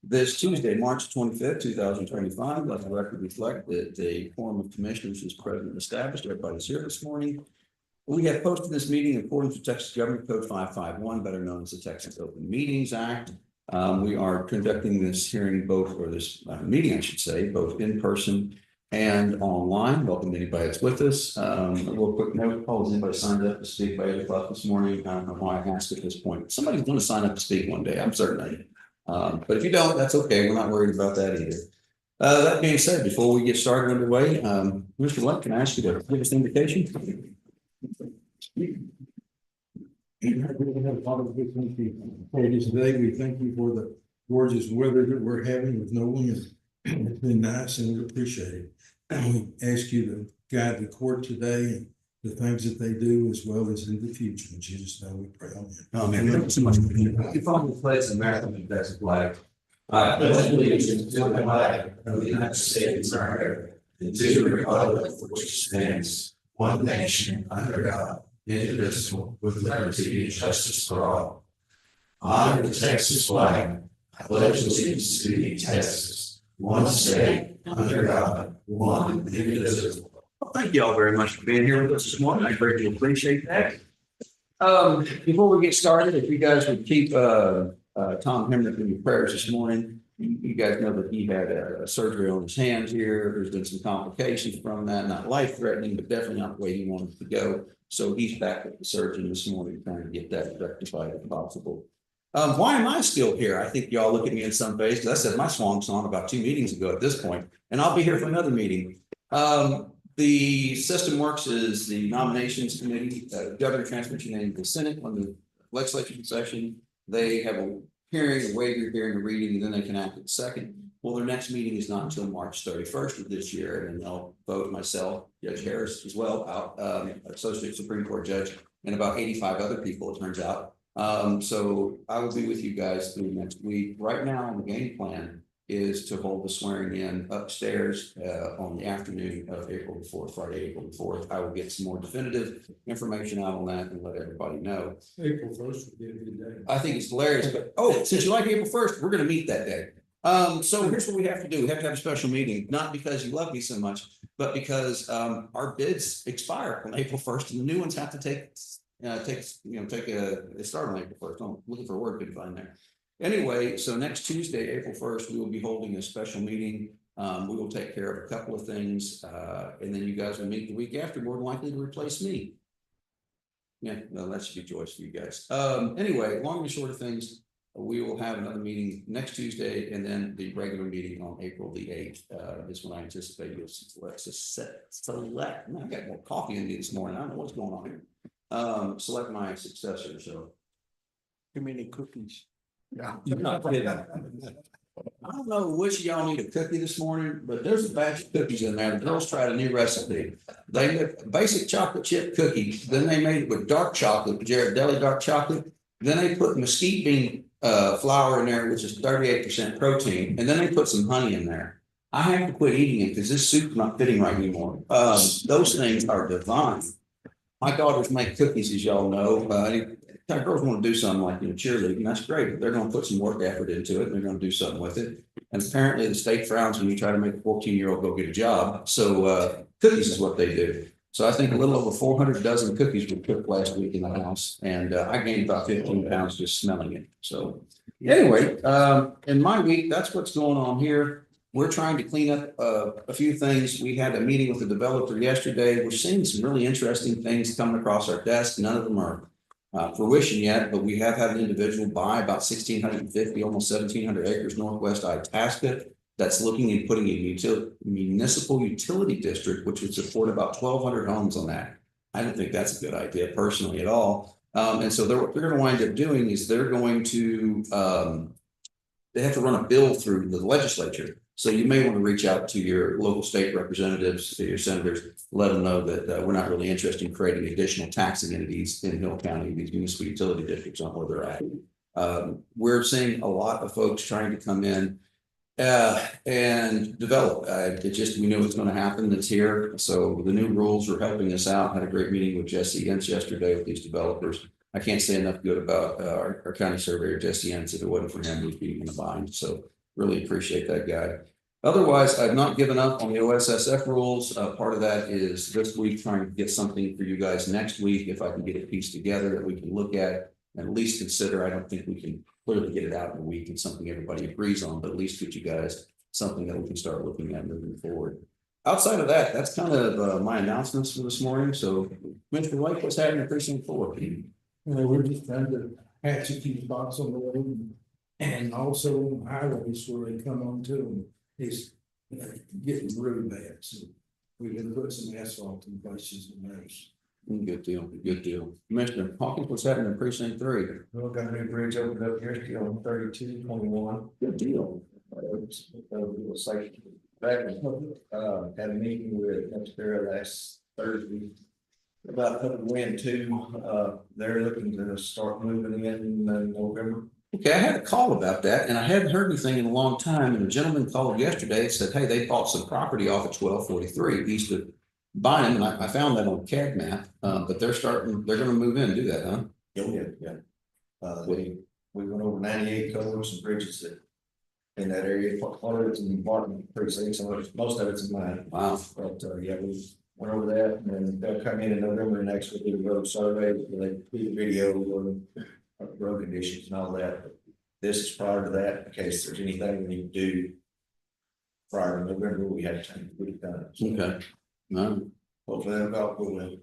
This Tuesday, March 25th, 2025, let the record reflect that the quorum of commissioners is present and established. Everybody's here this morning. We have posted this meeting in accordance with Texas Government Code 551, better known as the Texas Open Meetings Act. We are conducting this hearing both, or this meeting, I should say, both in person and online. Welcome to anybody that's with us. A real quick note, Paul, has anybody signed up to speak by 8 o'clock this morning? I don't know why I asked at this point. Somebody's going to sign up to speak one day, I'm certain. But if you don't, that's okay. We're not worried about that either. That being said, before we get started underway, Mr. Luck, can I ask you to give us an invitation? Today, we thank you for the gorgeous weather that we're having with no wind. It's been nice and we appreciate it. And we ask you to guide the court today and the things that they do as well as in the future. In Jesus' name we pray. Amen. Oh man, thank you so much. You follow the pledge and marathon and that's a flag. I pledge allegiance to the flag of the United States of America and to the republic for which stands one nation under God, indivisible, with liberty and justice for all. Honor the Texas flag. I pledge allegiance to the Texas, one state under God, one indivisible. Well, thank you all very much for being here with us this morning. I greatly appreciate that. Before we get started, if you guys would keep Tom Hemrick in your prayers this morning. You guys know that he had a surgery on his hands here. There's been some complications from that, not life threatening, but definitely not the way he wanted to go. So he's back with the surgeon this morning trying to get that rectified if possible. Why am I still here? I think y'all look at me in some ways because I said my swan song about 2 meetings ago at this point, and I'll be here for another meeting. The system works is the nominations committee, governor transmits your name to the Senate when the legislature in session. They have a hearing, a waiver hearing, a reading, and then they can act at the second. Well, their next meeting is not until March 31st of this year, and they'll vote myself, Judge Harris as well, out Associate Supreme Court Judge, and about 85 other people, it turns out. So I will be with you guys through next week. Right now, the game plan is to hold the swearing in upstairs on the afternoon of April the 4th, Friday, April the 4th. I will get some more definitive information out on that and let everybody know. April 1st would be a good day. I think it's hilarious, but since you like April 1st, we're going to meet that day. So here's what we have to do. We have to have a special meeting, not because you love me so much, but because our bids expire on April 1st and the new ones have to they start on April 1st. I'm looking for a word to find there. Anyway, so next Tuesday, April 1st, we will be holding a special meeting. We will take care of a couple of things, and then you guys will meet the week after, more than likely to replace me. Yeah, no, that should be joyous for you guys. Anyway, long and short of things, we will have another meeting next Tuesday, and then the regular meeting on April the 8th is when I anticipate you'll select. I got more coffee in me this morning. I don't know what's going on here. Select my successor. So, Too many cookies. yeah, you're not kidding. I don't know which of y'all need a cookie this morning, but there's a batch of cookies in there. The girls tried a new recipe. They made basic chocolate chip cookies. Then they made it with dark chocolate, Ghirardelli dark chocolate. Then they put mesquite bean flour in there, which is 38% protein. And then they put some honey in there. I have to quit eating it because this soup's not fitting right anymore. Those things are divine. My daughters make cookies, as y'all know. Girls want to do something like cheerleading, and that's great. They're going to put some work effort into it, and they're going to do something with it. And apparently, the state frowns when you try to make a 14-year-old go get a job. So cookies is what they do. So I think a little over 400 dozen cookies were cooked last week in the house, and I gained about 15 pounds just smelling it. So anyway, in my week, that's what's going on here. We're trying to clean up a few things. We had a meeting with the developer yesterday. We're seeing some really interesting things coming across our desk. None of them are fruition yet, but we have had an individual buy about 1,650, almost 1,700 acres northwest Itasca. That's looking at putting a municipal utility district, which would support about 1,200 homes on that. I don't think that's a good idea personally at all. And so what they're going to wind up doing is they're going to they have to run a bill through the legislature. So you may want to reach out to your local state representatives, to your senators, let them know that we're not really interested in creating additional taxing entities in Hill County, these municipal utility districts on where they're at. We're seeing a lot of folks trying to come in and develop. We knew it's going to happen. It's here. So the new rules are helping us out. Had a great meeting with Jesse Ince yesterday with these developers. I can't say enough good about our county surveyor, Jesse Ince. If it wasn't for him, we'd be in a bind. So Really appreciate that, guy. Otherwise, I've not given up on the OSSF rules. Part of that is this week trying to get something for you guys next week. If I can get a piece together that we can look at and at least consider. I don't think we can clearly get it out in a week. It's something everybody agrees on, but at least get you guys something that we can start looking at moving forward. Outside of that, that's kind of my announcements for this morning. So, Mr. White, what's happening in precinct 4? We're just trying to patch a few spots on the road and also on highways where they come onto them. It's getting really bad, so we can put some asphalt in places and those. Good deal, good deal. Commissioner Hawkins, what's happening in precinct 3? We've got a new bridge opened up yesterday on 3221. Good deal. Had a meeting with Minister last Thursday about Upper Wind 2. They're looking to start moving in November. Okay, I had a call about that and I hadn't heard anything in a long time. And a gentleman called yesterday and said, hey, they bought some property off at 1243 east of Bynum. And I found that on CAD map, but they're gonna move in and do that, huh? Yeah. We went over 98 culverts and bridges that in that area. Part of it's in Martin precinct, most of it's in mine. Wow. But yeah, we went over that, and then they'll come in November and actually do the road survey, where they do the video on road conditions and all that. But this is prior to that, in case there's anything we need to do prior to November, we have time to get it done. So Okay. No, hopefully they'll go,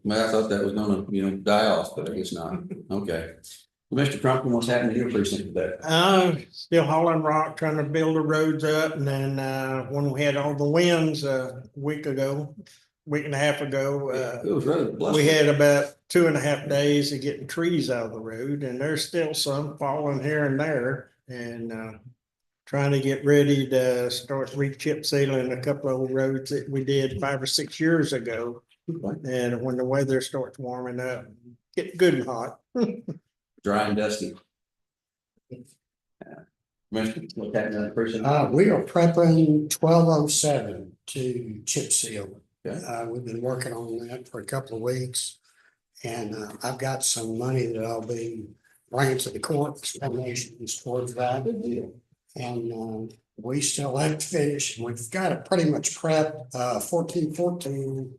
well, I thought that was gonna, die off, but I guess not. Okay. Mr. Crumpton, what's happening in your precinct today? Still hauling rock, trying to build the roads up, and then, when we had all the winds a week and a half ago, It was rather blessed. we had about 2.5 days of getting trees out of the road, and there's still some falling here and there, and, trying to get ready to start re-chip sealing a couple of old roads that we did 5 or 6 years ago. And when the weather starts warming up, get good and hot. Dry and dusty. Commissioner, what's happening in the precinct? We are prepping 1207 to chip seal. Okay. We've been working on that for a couple of weeks. And I've got some money that I'll be bringing to the court, donations towards that. And we still have to finish. We've got it pretty much prepped, 1414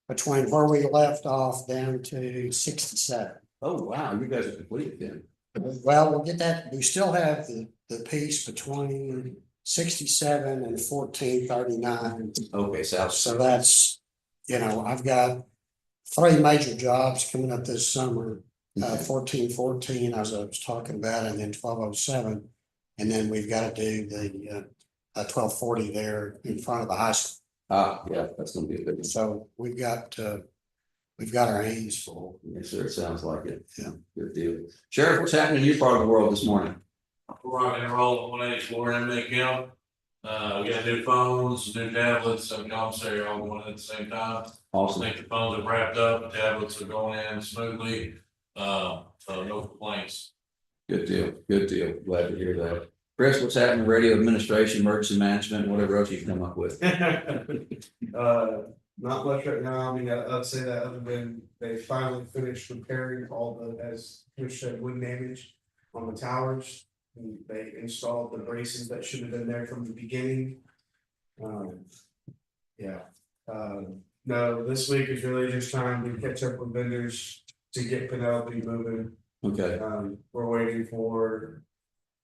between where we left off down to 67. Oh, wow, you guys are complete then. Well, we'll get that. We still have the piece between 67 and 1439. Okay, South. So that's, I've got 3 major jobs coming up this summer. 1414, as I was talking about, and then 1207. And then we've got to do the 1240 there in front of the high school. Yeah, that's gonna be a big one. So we've got our hands full. Yes, sir, it sounds like it. Yeah. Good deal. Sheriff, what's happening in your part of the world this morning? We're rocking and rolling 184 inmate count. We got new phones, new tablets, and commissary all going at the same time. I Awesome. think the phones have wrapped up, the tablets are going in smoothly. So no complaints. Good deal, good deal. Glad to hear that. Chris, what's happening in radio administration, emergency management, whatever else you can come up with? Not much right now. I mean, I'd say that other than they finally finished repairing all the, as Chris said, wind damage on the towers. And they installed the braces that should have been there from the beginning. Yeah, no, this week is really just trying to catch up with vendors to get Penelope moving. Okay, We're waiting for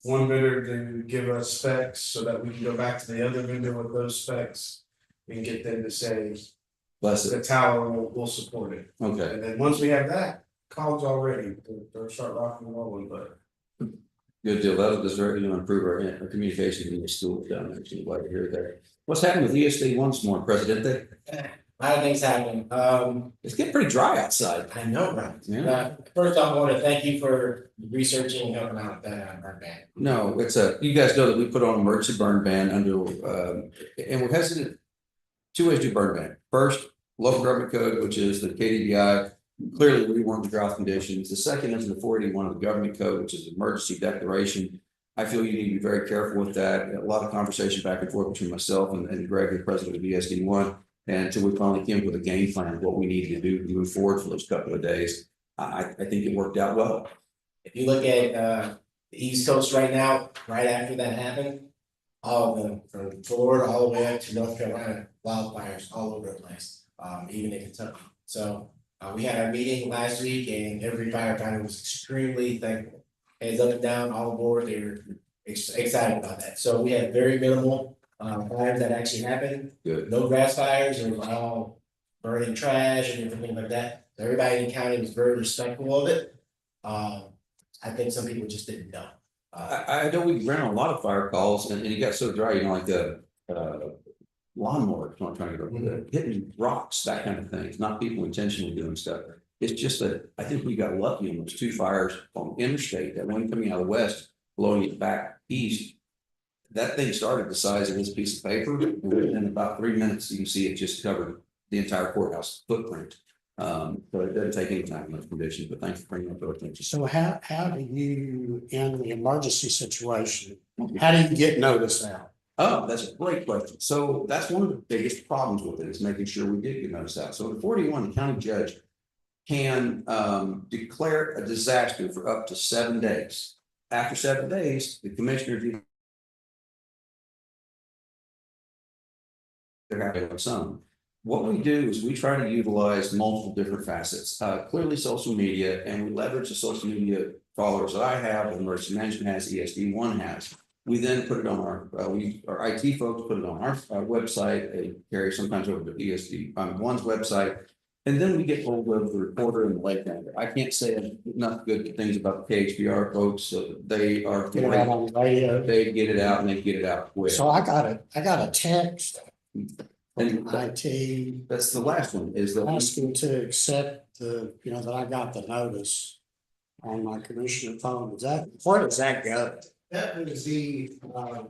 one vendor to give us specs so that we can go back to the other vendor with those specs and get them to say bless the it. tower will support it. Okay, And then once we have that, college already, they'll start rocking and rolling, but good deal. That'll just really improve our communication in the school down there. So glad to hear that. What's happening with ESD once more, Presidente? A lot of things happen. It's getting pretty dry outside. I know, right? Yeah. First off, I want to thank you for researching and helping out with that burn ban. No, it's you guys know that we put on emergency burn ban under, and we're hesitant. 2 ways to burn ban. First, local government code, which is the KDBI, clearly we warn the drought conditions. The second is the 481 of the government code, which is emergency declaration. I feel you need to be very careful with that. A lot of conversation back and forth between myself and Greg, the president of ESD1. And until we finally came up with a game plan of what we needed to do to move forward for those couple of days, I think it worked out well. If you look at the East Coast right now, right after that happened, all of them, from Florida all the way up to North Carolina, wildfires all over the place, even in Kentucky. So, we had our meeting last week and every firefighter was extremely thankful. Hands up and down, all aboard, they were excited about that. So we had very minimal, fires that actually happened. Good. No grass fires, it was all burning trash and everything like that. So everybody in the county was very respectful of it. I think some people just didn't know. I know we ran a lot of fire calls and it got so dry, you know, like the lawnmower, is what I'm trying to get over, hitting rocks, that kind of thing. It's not people intentionally doing stuff. It's just that I think we got lucky on those 2 fires on the interstate, that one coming out of the west, blowing it back east. That thing started the size of this piece of paper, and within about 3 minutes, you can see it just covered the entire courthouse footprint. So it doesn't take any time in those conditions, but thanks for bringing up those things. So how do you, in the emergency situation, how do you get notice out? Oh, that's a great question. So that's one of the biggest problems with it, is making sure we did get notice out. So in 41, the county judge can declare a disaster for up to 7 days. After 7 days, the commissioner they're happy with some. What we do is we try to utilize multiple different facets, clearly social media, and we leverage the social media followers that I have, emergency management has, ESD1 has. We then put it on our IT folks put it on our website. They carry sometimes over to ESD1's website. And then we get hold of the reporter and the lake manager. I can't say enough good things about the KHBR folks. They are Get it out on the radio. They get it out and they get it out quick. So I got a text And from IT that's the last one, is the asking to accept that I got the notice on my commissioner phone. Where does that go? That would be, our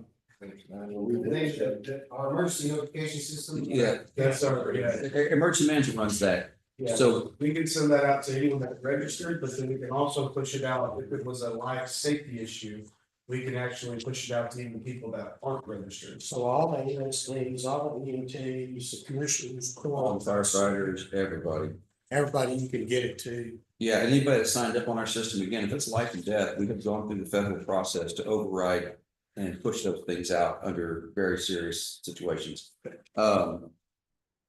emergency notification system. Yeah. That's our, emergency management runs that. Yeah, So we can send that out to anyone that registered, but then we can also push it out if it was a life safety issue. We can actually push it out to even people that aren't registered. So all the ESDs, all the EMTs, the commissioners, all the firefighters, everybody. everybody you can get it to. Yeah, anybody that signed up on our system, again, if it's life and death, we have gone through the federal process to override and push those things out under very serious situations.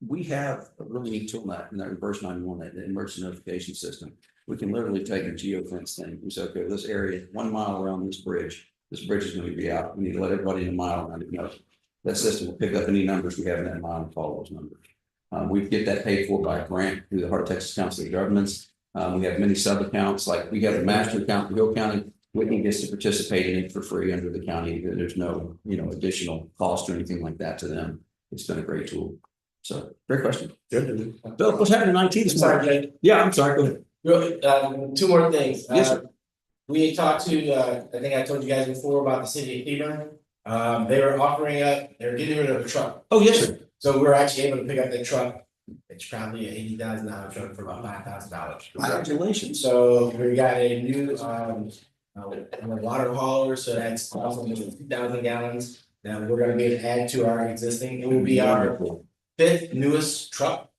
We have a really neat tool in that reverse 911, that emergency notification system. We can literally take a geofence thing. We say, okay, this area, 1 mile around this bridge is going to be out. We need to let everybody in a mile around it know. That system will pick up any numbers we have in that mile and follow those numbers. We get that paid for by a grant through the Heart of Texas Council of Governments. We have many sub accounts, like we have a master account for Hill County. Whitney gets to participate in it for free under the county. There's no, additional cost or anything like that to them. It's been a great tool. So great question. Good. Bill, what's happening in IT this Sorry, morning? Jay. Yeah, I'm sorry. Go ahead. Really, 2 more things. Yes, sir. We talked to, I think I told you guys before about the city of Cleburne. They were offering up, they were getting rid of a truck. Oh, yes, sir. So we were actually able to pick up the truck. It's probably an $80,000 truck for about $5,000. Congratulations. So we got a new, water hauler, so that's also 2,000 gallons that we're gonna be able to add to our existing. It will be our Wonderful. 5th newest truck.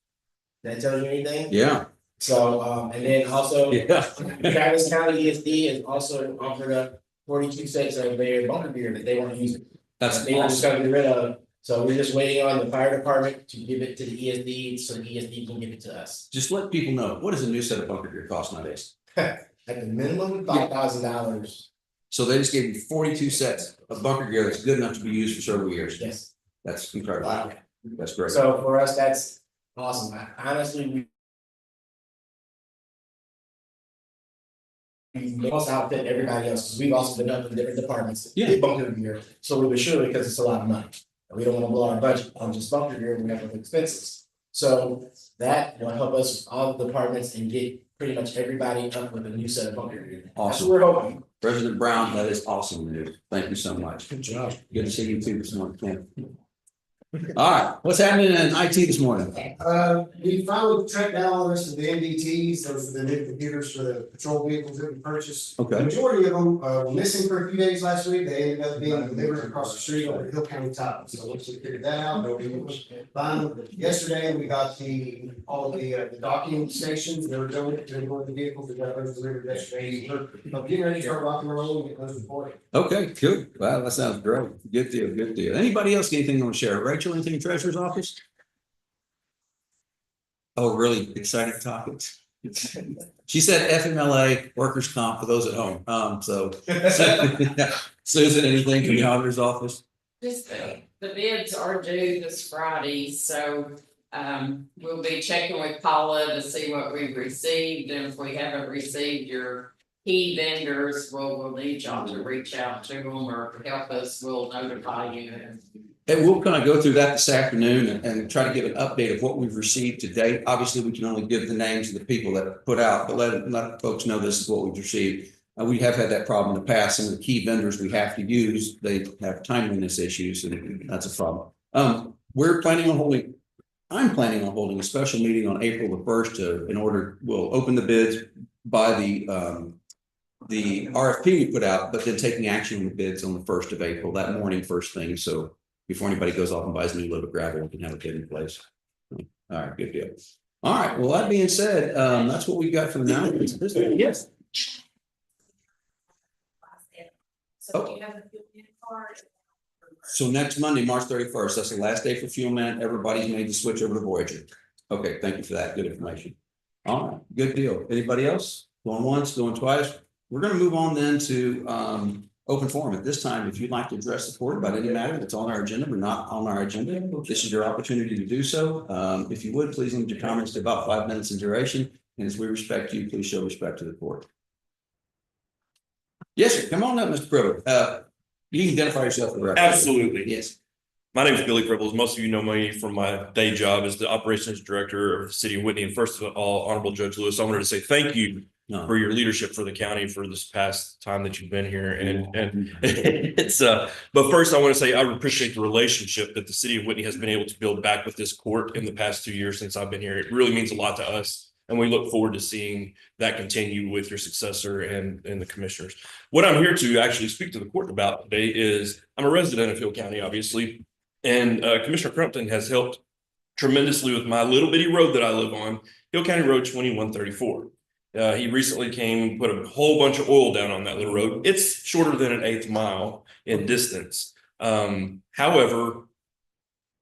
That tells you anything? Yeah. So, and then also, Yeah. Travis County ESD has also offered up 42 sets of their bunker gear that they want to use. That's They were just awesome. gonna get rid of, so we're just waiting on the fire department to give it to the ESD, so the ESD can give it to us. Just let people know, what does a new set of bunker gear cost nowadays? At the minimum, $5,000. So they just gave you 42 sets of bunker gear that's good enough to be used for several years. Yes. That's incredible. Wow. That's great. So for us, that's awesome. Honestly, we also outfit everybody else, because we've also been up in different departments. Yeah. Get bunker gear, so we were sure, because it's a lot of money. And we don't want to blow our budget on just bunker gear, we have other expenses. So that will help us with all the departments and get pretty much everybody up with a new set of bunker gear. That's Awesome. what we're hoping. President Brown, that is awesome news. Thank you so much. Good job. Good to see you too this morning, Ken. All right, what's happening in IT this morning? We finally tracked down all the rest of the MDTs, those are the new computers for the patrol vehicles that we purchased. The Okay, majority of them, were missing for a few days last week, they ended up being delivered across the street over to Hill County Top, so once we figured that out, they'll be fine. Yesterday, we got all of the docking stations, they were going to one of the vehicles, that got those delivered yesterday. I'm getting ready to start rocking and rolling, get those reported. okay, good. Wow, that sounds great. Good deal, good deal. Anybody else got anything you want to share? Rachel, anything in treasurer's office? Oh, really exciting topics. She said FMLA, workers' comp for those at home. Susan, anything from the auditor's office? Just the bids are due this Friday, so we'll be checking with Paula to see what we've received, and if we haven't received your key vendors, we'll need y'all to reach out to them or help us, we'll notify you. And we'll kind of go through that this afternoon and try to give an update of what we've received to date. Obviously, we can only give the names of the people that put out, but let folks know this is what we've received. We have had that problem in the past. Some of the key vendors we have to use, they have timeliness issues, and that's a problem. I'm planning on holding a special meeting on April the 1st we'll open the bids by the RFP we put out, but then taking action on the bids on the 1st of April, that morning, first thing. So before anybody goes off and buys a new load of gravel, we can have a bid in place. All right, good deal. All right, well, that being said, that's what we got for now. Yes. So do you have a good card? So next Monday, March 31st, that's the last day for Fuel Man. Everybody's made the switch over to Voyager. Okay, thank you for that. Good information. All right, good deal. Anybody else? Going once, going twice? We're gonna move on then to open forum. At this time, if you'd like to address the board about any matter that's on our agenda or not on our agenda, this is your opportunity to do so. If you would, please limit your comments to about 5 minutes in duration. And as we respect you, please show respect to the board. Yes, sir. Come on up, Mr. Privet. You can identify yourself for the record. Absolutely. Yes. My name is Billy Cribbles. Most of you know me from my day job as the operations director of the city of Whitney. And first of all, Honorable Judge Lewis, I wanted to say thank you for your leadership for the county for this past time that you've been here. And it's but first I want to say I appreciate the relationship that the city of Whitney has been able to build back with this court in the past 2 years since I've been here. It really means a lot to us. And we look forward to seeing that continue with your successor and the commissioners. What I'm here to actually speak to the court about today is I'm a resident of Hill County, obviously. And Commissioner Crumpton has helped tremendously with my little bitty road that I live on, Hill County Road 2134. He recently came, put a whole bunch of oil down on that little road. It's shorter than an 1/8 mile in distance. However,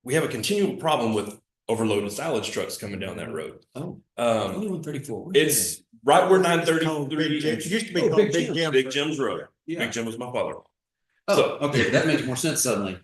we have a continual problem with overloaded silage trucks coming down that road. 2134. It's right where It 933 used to be called Big Jim. Big Jim's Road. Yeah. Big Jim was my father. Oh, okay, that makes more sense suddenly.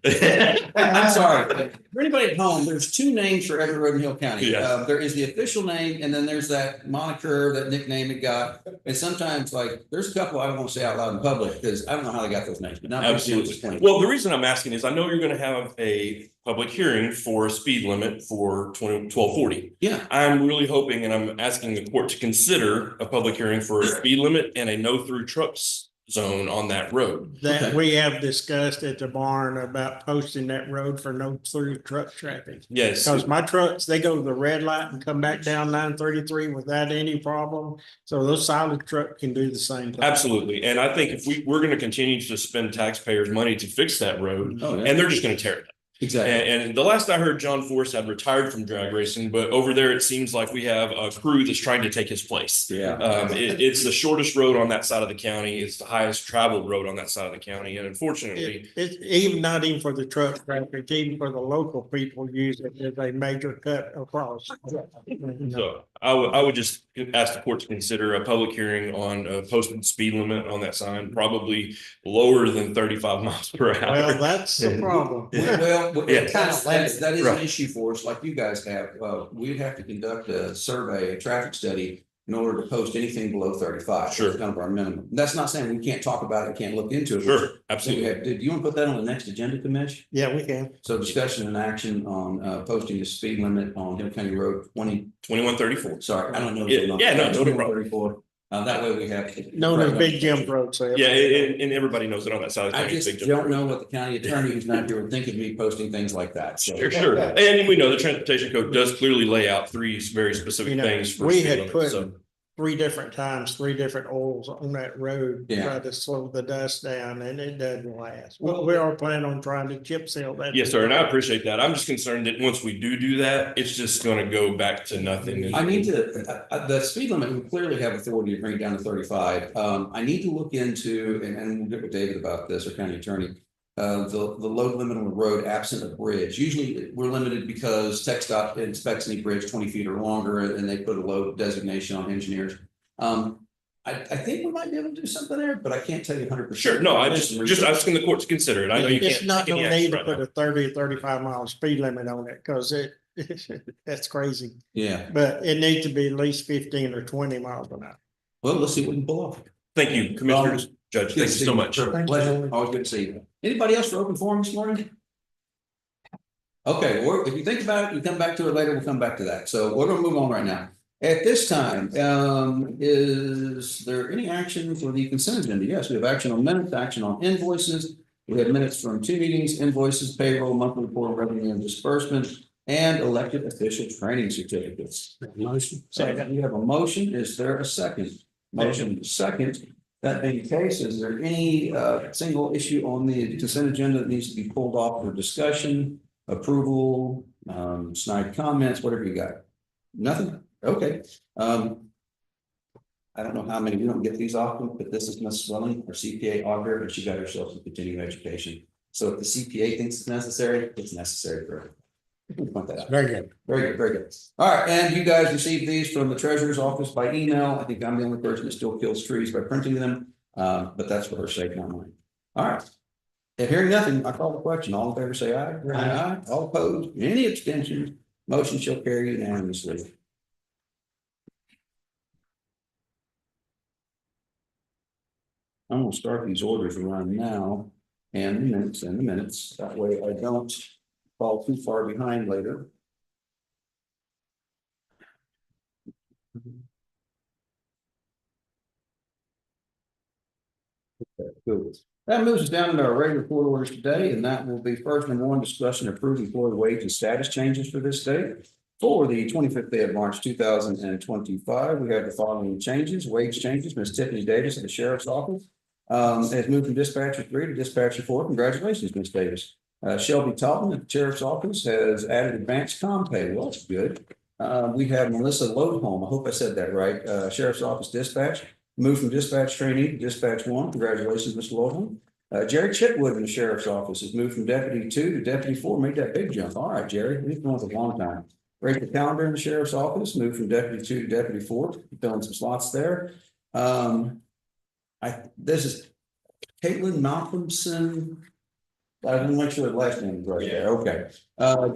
I'm sorry. For anybody at home, there's two names for every road in Hill County. Yes. There is the official name, and then there's that moniker, that nickname it got. And sometimes, like, there's a couple I don't want to say out loud in public because I don't know how they got those names, but not Absolutely. Well, the reason I'm asking is I know you're going to have a public hearing for a speed limit for 1240. Yeah. I'm really hoping, and I'm asking the court to consider a public hearing for a speed limit and a no through trucks zone on that road. That Okay. we have discussed at the barn about posting that road for no through truck traffic. Yes. Because my trucks, they go to the red light and come back down 933 without any problem. So those silage truck can do the same thing. Absolutely. And I think if we're going to continue to spend taxpayers' money to fix that road, Oh, yeah. and they're just going to tear it down. Exactly. And the last I heard, John Force had retired from drag racing, but over there, it seems like we have a crew that's trying to take his place. Yeah. It's the shortest road on that side of the county. It's the highest traveled road on that side of the county. And unfortunately, It's even not even for the truck traffic, even for the local people use it as a major cut across. so I would just ask the court to consider a public hearing on a posted speed limit on that sign, probably lower than 35 miles per hour. Well, that's the problem. Well, Yeah. that is an Right. issue for us, like you guys have. We'd have to conduct a survey, a traffic study in order to post anything below 35. Sure. That's kind of our minimum. That's not saying we can't talk about it, can't look into it. Sure, absolutely. Do you want to put that on the next agenda, Commish? Yeah, we can. So discussion and action on posting the speed limit on Hill County Road 2134. sorry, I don't know. Yeah, no, no problem. 34. That way we have. Known as Big Jim Road, so. Yeah, and everybody knows it on that side of the I county. just don't know what the county attorney who's not here would think of me posting things like that, so. Sure. And we know the transportation code does clearly lay out three very specific You know, things. For we speed had limits, put so. 3 different times, 3 different oils on that road, Yeah. try to slow the dust down, and it doesn't last. But we are planning on trying to chip seal that. Yes, sir, and I appreciate that. I'm just concerned that once we do that, it's just gonna go back to nothing. I need to, the speed limit, we clearly have authority to bring it down to 35. I need to look into, and we'll get with David about this, our county attorney. The load limit on the road absent a bridge. Usually we're limited because TxDOT inspects any bridge 20 feet or longer and they put a load designation on engineers. I think we might be able to do something there, but I can't tell you 100%. Sure, no, I just asking the court to consider it. I know you It's can't. not take any gonna need action to right put now. a 30 or 35 mile speed limit on it, cause that's crazy. Yeah, But it needs to be at least 15 or 20 miles an hour. well, let's see what we can pull off. Thank you, Commissioners, Judge, thank you so much. Pleasure, always good to see you. Anybody else for open forum this morning? Okay, or if you think about it, you come back to it later, we'll come back to that. So we're gonna move on right now. At this time, is there any action for the consent agenda? Yes, we have action on minutes, action on invoices. We have minutes from 2 meetings, invoices, payroll, monthly report, of revenue and disbursement, and elected official training certificates. Motion. Second, you have a motion. Is there a second? Motion second. That being the case, is there any single issue on the consent agenda that needs to be pulled off for discussion, approval, snide comments, whatever you got? Nothing? Okay. I don't know how many, we don't get these often, but this is Miss Swelling, our CPA auditor, and she got herself some continuing education. So if the CPA thinks it's necessary for her. Point that out. Very good. Very good, very good. All right, and you guys received these from the treasurer's office by email. I think I'm the only person that still kills trees by printing them. But that's for her sake, not mine. All right. If hearing nothing, I call the question. All in favor, say aye. Aye. All opposed, any abstentions, motion shall carry unanimously. I'm gonna start these orders around now and the minutes, that way I don't fall too far behind later. Okay, good. That moves us down to our regular court orders today, and that will be first number 1, discussion approved employee wage and status changes for this date. For the 25th day of March 2025, we have the following changes, wage changes. Ms. Tiffany Davis of the Sheriff's Office has moved from dispatcher 3 to dispatcher 4. Congratulations, Ms. Davis. Shelby Topham at the Sheriff's Office has added advanced comp pay. Well, that's good. We have Melissa Lodholm. I hope I said that right. Sheriff's Office dispatch, moved from dispatch trainee to dispatch 1. Congratulations, Mr. Lodholm. Jerry Chitwood in the Sheriff's Office has moved from deputy 2 to deputy 4. Made that big jump. All right, Jerry, we've been with a long time. Rachel Calendar in the Sheriff's Office moved from deputy 2 to deputy 4. Filling some slots there. This is Caitlin Malcolmson. I didn't make sure the last name was right there. Okay.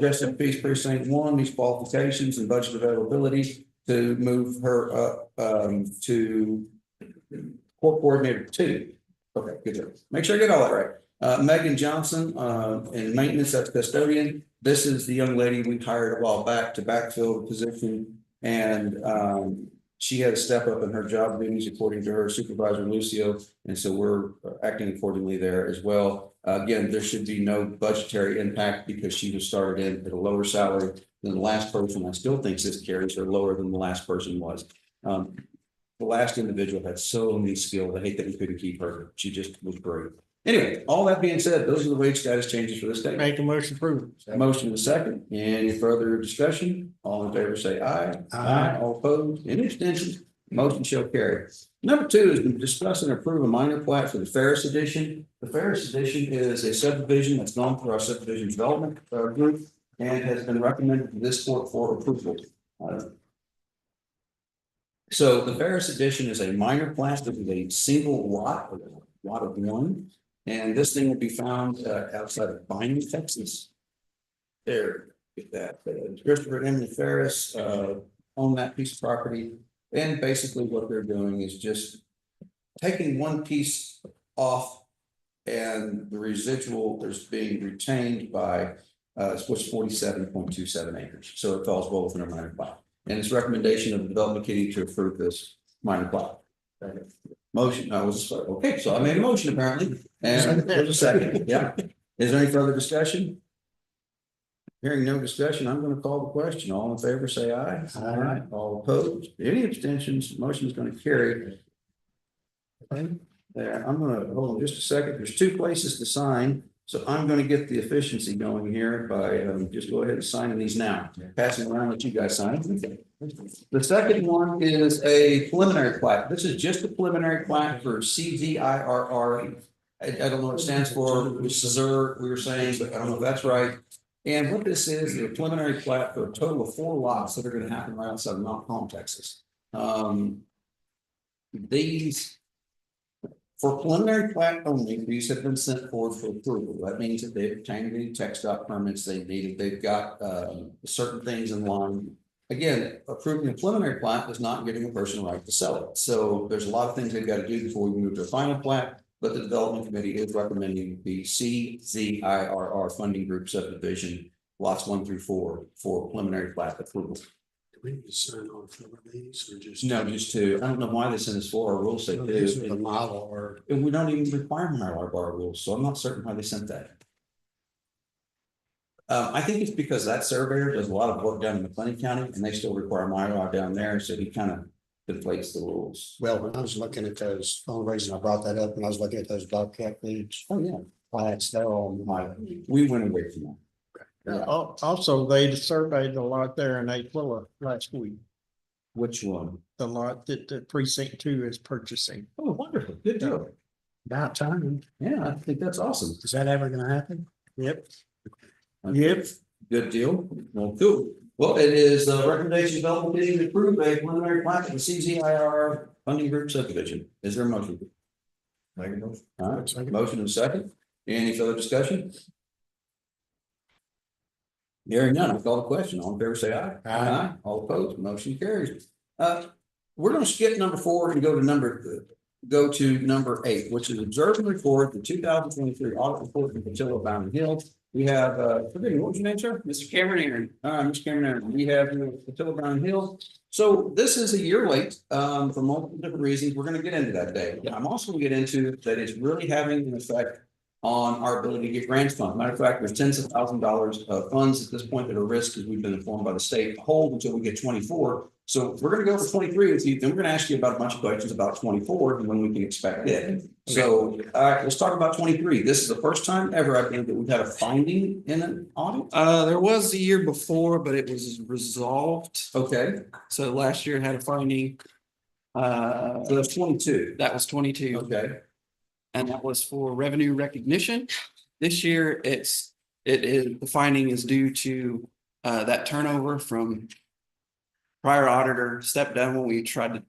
Justice Peace Precinct 1 meets qualifications and budget availability to move her up to court coordinator 2. Okay, good job. Make sure I get all that right. Megan Johnson in maintenance, that's custodian. This is the young lady we hired a while back to backfill the position, and she had to step up in her job duties according to her supervisor Lucio, and so we're acting accordingly there as well. Again, there should be no budgetary impact because she was started in at a lower salary than the last person. I still think this carries her lower than the last person was. The last individual had so many skills. I hate that we couldn't keep her. She just was great. Anyway, all that being said, those are the wage status changes for this day. Make a motion approved. Motion in a second. Any further discussion? All in favor, say aye. Aye. All opposed, any abstentions? Motion shall carry. Number 2 is to discuss and approve a minor plat for the Ferris Edition. The Ferris Edition is a subdivision that's gone through our subdivision development group and has been recommended to this court for approval. So the Ferris Edition is a minor plat. This is a single lot of 1. And this thing will be found outside of Binding, Texas. There, get that. Christopher and Emily Ferris own that piece of property. And basically what they're doing is just taking one piece off and the residual is being retained by what's 47.27 acres. So it falls well within a minor plat. And it's recommendation of the development committee to approve this minor plat. Motion, I was, okay, so I made a motion apparently, and there's a second, yeah. Is there any further discussion? Hearing no discussion, I'm gonna call the question. All in favor, say aye. Aye. All opposed, any abstentions, motion is gonna carry. There, I'm gonna, hold on just a second. There's two places to sign. So I'm gonna get the efficiency going here by, just go ahead and signing these now, passing around, let you guys sign. The second one is a preliminary plat. This is just a preliminary plat for CZIRR. I don't know what it stands for, which is we were saying, but I don't know if that's right. And what this is a preliminary plat for a total of 4 lots that are gonna happen right outside of Mount Palm, Texas. These, for preliminary plat only, these have been sent forward for approval. That means that they've obtained any text dot permits they needed. They've got certain things in line. Again, approving a preliminary plat is not giving a person a right to sell it. So there's a lot of things they've got to do before we move to a final plat. But the development committee is recommending the CZIRR funding group subdivision lots 1 through 4 for preliminary plat approval. Do we need to sign on for these or just? No, just two. I don't know why they sent us 4. Our rules say These are the 2. model or. And we don't even require Mylar bar rules, so I'm not certain why they sent that. I think it's because that surveyor does a lot of work down in McLean County and they still require Mylar down there, so he kind of conflates the rules. Well, when I was looking at those, the only reason I brought that up, when I was looking at those Bobcat leads, Oh, yeah. plats, they're all Mylar. We went away from that. Yeah. Also, they surveyed a lot there in Aquila last week, Which one? the lot that the precinct 2 is purchasing. Oh, wonderful. Good deal. About time. Yeah, I think that's awesome. Is that ever gonna happen? Yep. Yep. Good deal. Well, cool. Well, it is recommendation development committee to approve a preliminary plat for CZIR funding group subdivision. Is there a motion? Make a motion. All right, motion and second. Any further discussion? Hearing none, I'll call the question. All in favor, say aye. Aye. All opposed, motion carries. We're gonna skip number 4 and go to number 8, which is observe and record the 2023 audit report from Patillo Bound Hill. We have, forgive me, what was your name, sir? Mr. Cameron Aaron. Mr. Cameron Aaron. We have Patillo Bound Hill. So this is a year late, for multiple different reasons. We're gonna get into that today. I'm also gonna get into that it's really having an effect on our ability to get grants funds. Matter of fact, there's tens of thousands of dollars of funds at this point that are risked because we've been informed by the state to hold until we get 24. So we're gonna go for 23 with you, then we're gonna ask you about a bunch of questions about 24 and when we can expect it. So, let's talk about 23. This is the first time ever, I think, that we've had a finding in an audit. There was the year before, but it was resolved. Okay, So last year had a finding. so that's 22. That was 22, Okay, and that was for revenue recognition. This year, the finding is due to that turnover from prior auditor stepped down when we tried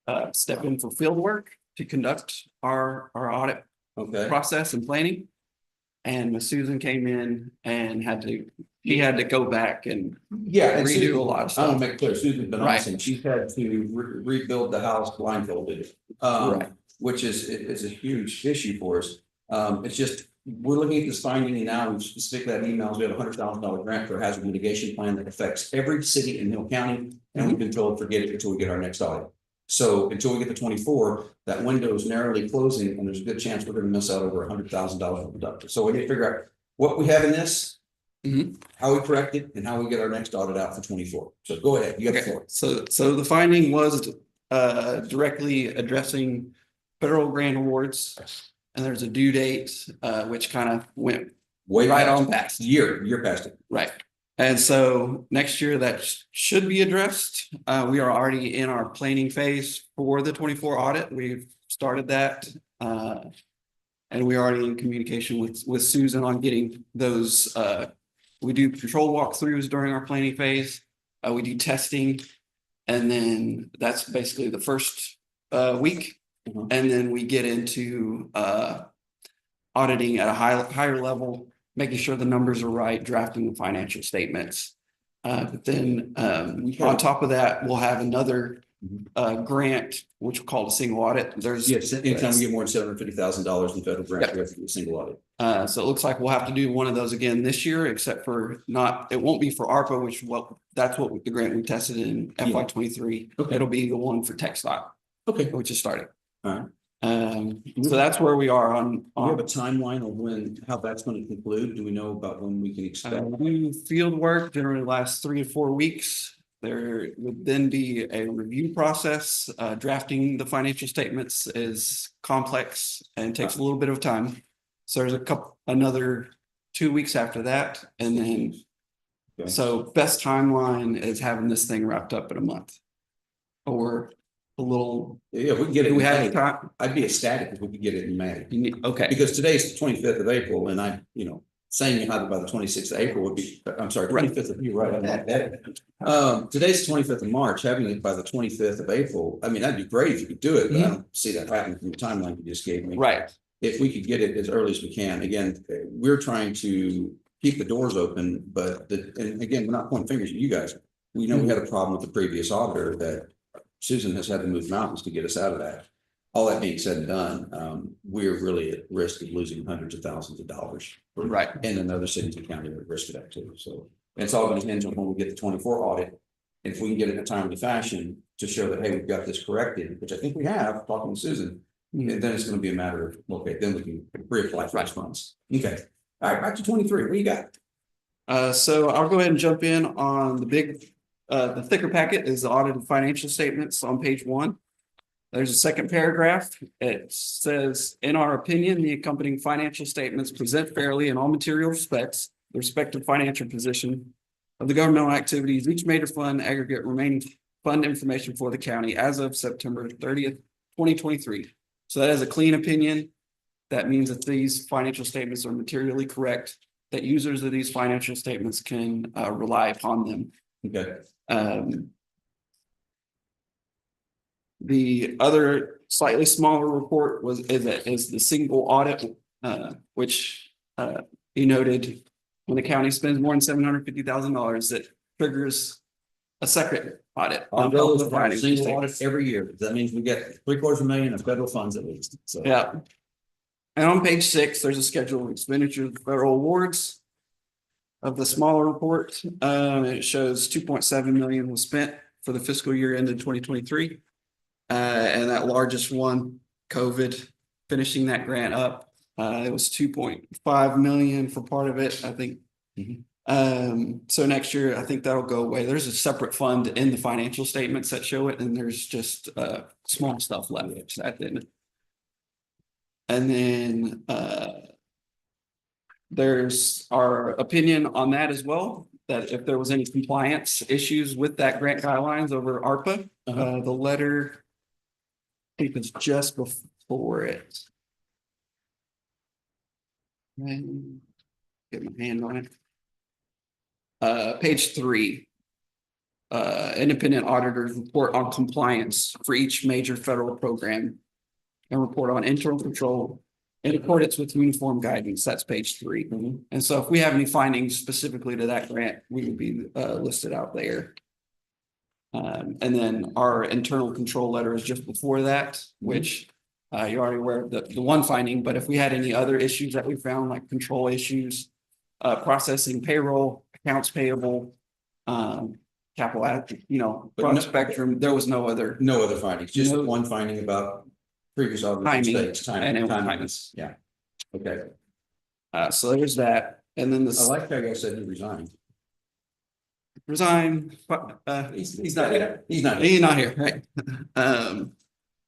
to step in for field work to conduct our audit okay. process and planning. And Ms. Susan came in and she had to go back and Yeah. and redo Susan- a lot of I want stuff. to make clear, Susan's been Right. awesome. She's had to rebuild the house blindfolded. Right. Which is a huge issue for us. It's just, we're looking at this finding now, we specifically have emails, we have $100,000 grant for a hazard mitigation plan that affects every city in Hill County. And we've been told, forget it until we get our next audit. So until we get to 24, that window is narrowly closing and there's a good chance we're gonna miss out over $100,000 of production. So we need to figure out what we have in this. How we correct it and how we get our next audit out for 24. So go ahead, you got the Okay, floor. so the finding was directly addressing federal grant awards. And there's a due date, which kind of went Way right past- on past. Year past it. Right. And so next year that should be addressed. We are already in our planning phase for the 24 audit. We've started that. And we're already in communication with Susan on getting those. We do control walkthroughs during our planning phase. We do testing. And then that's basically the first week. And then we get into auditing at a higher level, making sure the numbers are right, drafting the financial statements. But then on top of that, we'll have another grant, which we'll call a single audit. There's Yes, anytime we get more than $750,000 in federal grant, Yep. we have to do a single audit. so it looks like we'll have to do one of those again this year, except for it won't be for ARPA, that's what the grant we tested in FY23. Okay. It'll be the one for TechStop. Okay. which is starting. All right. So that's where we are on. Do we have a timeline of when, how that's going to conclude? Do we know about when we can expect? Field work generally lasts 3 to 4 weeks. There would then be a review process. Drafting the financial statements is complex and takes a little bit of time. So there's another 2 weeks after that, and then. Okay. So best timeline is having this thing wrapped up in a month. Or a little. Yeah, we can get it. Do we in have May. time? I'd be ecstatic if we could get it in May. Okay, Because today's the 25th of April and saying you have it by the 26th of April would be, I'm sorry, Right. 25th of, you're right. I'm like that. Today's the 25th of March, having it by the 25th of April. I mean, that'd be great if you could do it, but I don't see that happening from the timeline you just gave me. right. If we could get it as early as we can, again, we're trying to keep the doors open, but and again, we're not pointing fingers at you guys. We know we had a problem with the previous auditor that Susan has had to move mountains to get us out of that. All that being said and done, we're really at risk of losing hundreds of thousands of dollars. Right. And then other cities and counties are at risk of that too. So it's all going to hinge on when we get the 24 audit. And if we can get it in a timely fashion to show that, hey, we've got this corrected, which I think we have, talking to Susan, and then it's going to be a matter of, okay, then we can reapply for those funds. Okay. All right, back to 23. What do you got? So I'll go ahead and jump in on the thicker packet is the audited financial statements on page 1. There's a second paragraph. It says, in our opinion, the accompanying financial statements present fairly in all material respects, the respective financial position of the governmental activities, each major fund, aggregate remaining fund information for the county as of September 30th, 2023. So that is a clean opinion. That means that these financial statements are materially correct, that users of these financial statements can rely upon them. Okay. The other slightly smaller report is the single audit, which he noted when the county spends more than $750,000, that triggers a second audit. Our on goal is the to have a financial single statements. audit every year. That means we get $750,000 of federal funds at least. So. Yeah. And on page 6, there's a schedule of expenditures, of federal awards. Of the smaller report, it shows 2.7 million was spent for the fiscal year ended 2023. And that largest one, COVID, finishing that grant up, it was 2.5 million for part of it, I think. So next year, I think that'll go away. There's a separate fund in the financial statements that show it, and there's just small stuff left at the end. And then there's our opinion on that as well, that if there was any compliance issues with that grant guidelines over ARPA, the letter, I think it's just before it. And get my hand on it. Page 3. Independent auditors report on compliance for each major federal program and report on internal control in accordance with uniform guidance. That's page 3. And so if we have any findings specifically to that grant, we would be listed out there. And then our internal control letter is just before that, which you're already aware of the one finding, but if we had any other issues that we found, like control issues, processing payroll, accounts payable, capital, broad spectrum, there was no other. No other findings, just No. one finding about previous auditor Timing, mistakes, and it was timeliness. Yeah. Okay. So there's that, and then I the like how you guys said he resigned. resign. He's not here. He's not here. He's not here, right?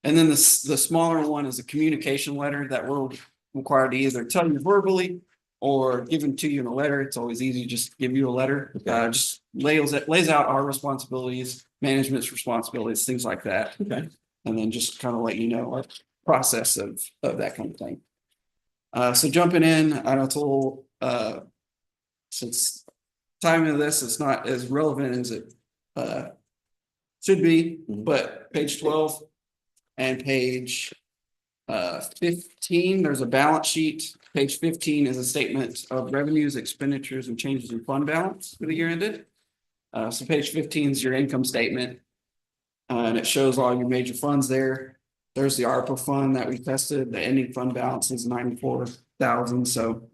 And then the smaller one is a communication letter that we're required to either tell you verbally or given to you in a letter. It's always easy to just give you a letter. Just lays out our responsibilities, management's responsibilities, things like that. Okay. And then just kind of let you know our process of that kind of thing. So jumping in, I know it's a little, since timing of this, it's not as relevant as it should be, but page 12 and page 15, there's a balance sheet. Page 15 is a statement of revenues, expenditures, and changes in fund balance for the year ended. So page 15 is your income statement. And it shows all your major funds there. There's the ARPA fund that we tested. The ending fund balance is 94,000. So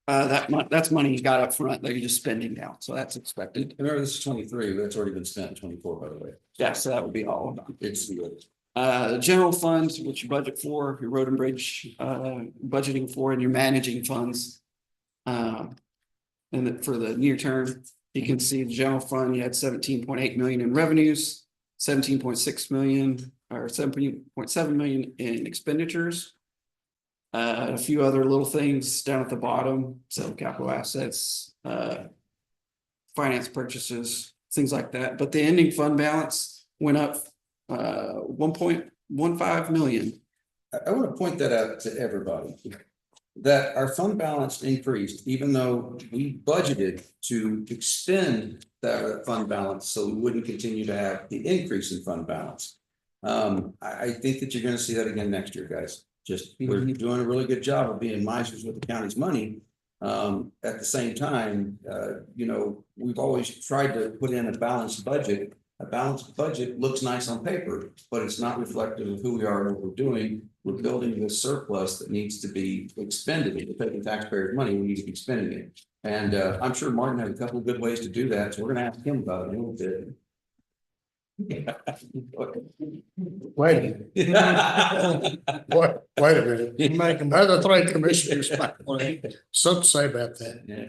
that's money you got up front that you're just spending now. So that's expected. Remember, this is 23, but it's already been spent in 24, by the way. Yeah, so that would be all of them. It's good. The general funds, which you budget for, your road and bridge, budgeting for, and your managing funds. And for the near term, you can see the general fund, you had 17.8 million in revenues, 17.6 million or 17.7 million in expenditures. A few other little things down at the bottom, so capital assets, finance purchases, things like that, but the ending fund balance went up 1.15 million. I want to point that out to everybody. That our fund balance increased, even though we budgeted to expend that fund balance, so we wouldn't continue to have the increase in fund balance. I think that you're gonna see that again next year, guys. Just, we're doing a really good job of being misers with the county's money. At the same time, you know, we've always tried to put in a balanced budget. A balanced budget looks nice on paper, but it's not reflective of who we are and what we're doing. We're building this surplus that needs to be expended. If we're taking taxpayers' money, we need to be spending it. And I'm sure Martin had a couple of good ways to do that, so we're gonna ask him about it a little bit. Wait a minute, wait a minute. You make them. Other three commissioners might want something to say about that. Yeah.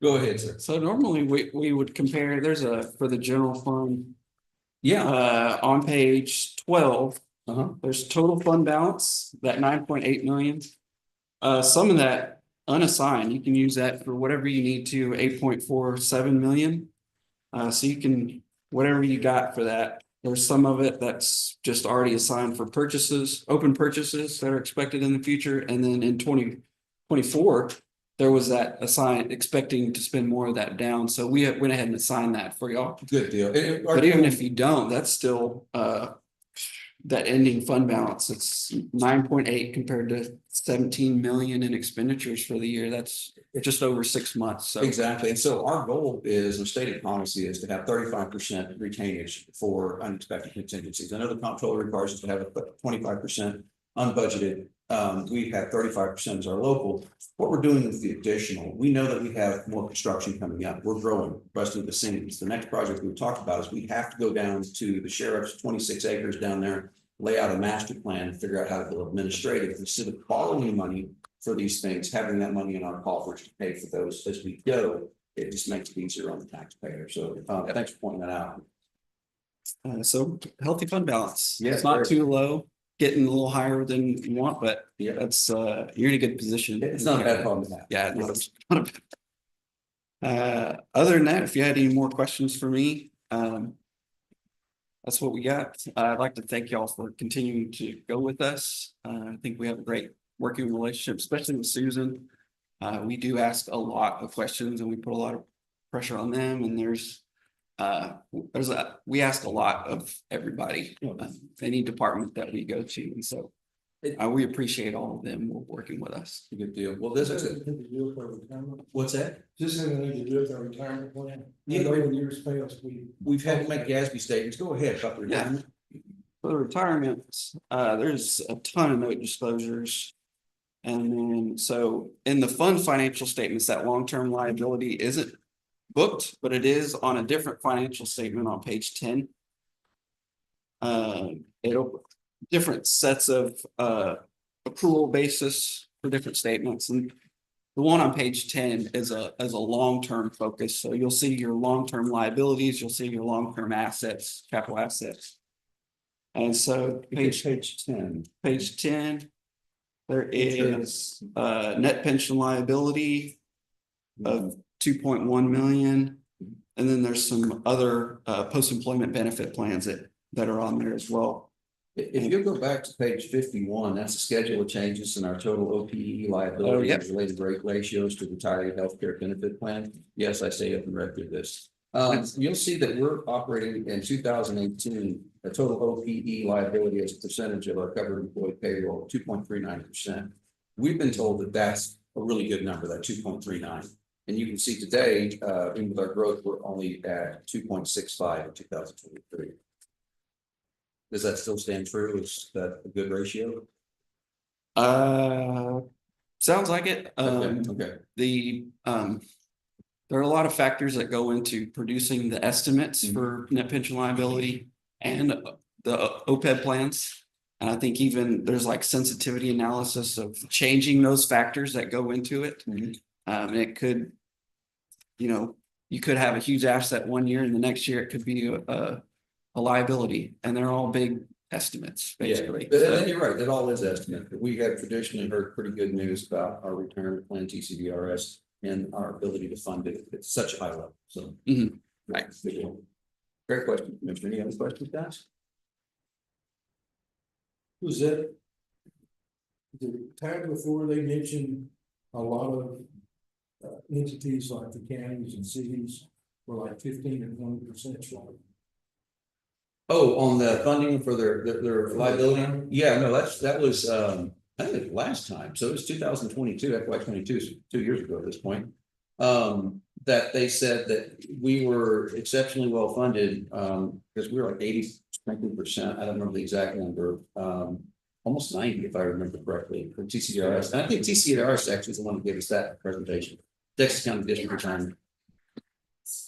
Go ahead, sir. So normally we would compare, there's for the general fund, Yeah. on page 12. Uh-huh. There's total fund balance, that 9.8 million. Some of that unassigned, you can use that for whatever you need to, 8.47 million. So you can, whatever you got for that, there's some of it that's just already assigned for purchases, open purchases that are expected in the future. And then in 2024, there was that assigned, expecting to spend more of that down. So we went ahead and assigned that for y'all. Good deal. But even if you don't, that's still that ending fund balance. It's 9.8 compared to 17 million in expenditures for the year. That's just over 6 months. So Exactly. And so our goal is, and stated policy is to have 35% retainage for unexpected contingencies. I know the comptroller requires us to have 25% unbudgeted. We have 35% as our local. What we're doing with the additional, we know that we have more construction coming up. We're growing, busting the seams. The next project we talked about is we have to go down to the sheriff's 26 acres down there, lay out a master plan, and figure out how to build administrative, instead of borrowing money for these things, having that money in our coffers to pay for those as we go. It just makes it easier on the taxpayer. So thanks for pointing that out. so healthy fund balance. Yeah, It's not very- too low, getting a little higher than you want, but Yeah. that's you're in a good position. It's not a bad problem to have. Yeah. No, it's not a bad- other than that, if you had any more questions for me, that's what we got. I'd like to thank y'all for continuing to go with us. I think we have a great working relationship, especially with Susan. We do ask a lot of questions and we put a lot of pressure on them, and we ask a lot of everybody, any department that we go to, and so we appreciate all of them working with us. Good deal. Well, this is it. What's that? Just in the need to do with our retirement plan. Yeah. When years past, We've had to make Gatsby statements. Go ahead, about the retirement. For the retirement, there's a ton of note disclosures. And then, so in the fund financial statements, that long-term liability isn't booked, but it is on a different financial statement on page 10. It'll different sets of accrual basis for different statements, and the one on page 10 is a long-term focus. So you'll see your long-term liabilities, you'll see your long-term assets, capital assets. And so page 10, there is net pension liability of 2.1 million. And then there's some other post-employment benefit plans that are on there as well. If you go back to page 51, that's a schedule of changes in our total OPE liability yep. and related rate ratios to retiree healthcare benefit plan. Yes, I say up and record this. You'll see that we're operating in 2018, a total OPE liability as a percentage of our covered employee payroll, 2.39%. We've been told that that's a really good number, that 2.39. And you can see today, even with our growth, we're only at 2.65 in 2023. Does that still stand true? Is that a good ratio? Sounds like it. Okay. There are a lot of factors that go into producing the estimates for net pension liability and the OPEB plans. And I think even there's like sensitivity analysis of changing those factors that go into it. And it could, you know, you could have a huge asset one year and the next year it could be a liability, and they're all big estimates, basically. But you're right, that all is estimate, but we have traditionally heard pretty good news about our retirement plan, TCDRS, and our ability to fund it at such a high level, so. Right. Great question, Commissioner. Any other questions, guys? Was that? The time before they mentioned a lot of entities like the counties and cities were like 15 and 20% short. Oh, on the funding for their liability? Yeah, no, that was, I think it was last time, so it was 2022, FY 22, 2 years ago at this point. That they said that we were exceptionally well funded, because we were like 80% I don't remember the exact number, almost 90 if I remember correctly for TCDRS. And I think TCDRS actually is the one that gave us that presentation. Texas County District Retirement.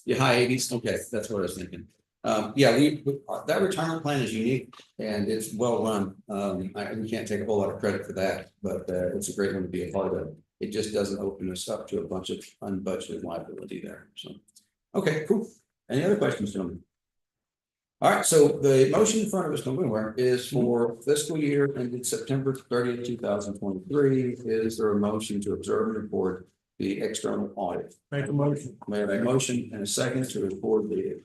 Yeah, high 80s. Okay, that's what I was thinking. Yeah, that retirement plan is unique and it's well run. We can't take a whole lot of credit for that, but it's a great one to be a part of. It just doesn't open us up to a bunch of unbudgeted liability there. So, okay, cool. Any other questions, gentlemen? All right, so the motion in front of us, don't go anywhere, is for fiscal year ended September 30th, 2023. Is there a motion to observe and report the external audit? Make a motion. May I have a motion and a second to report the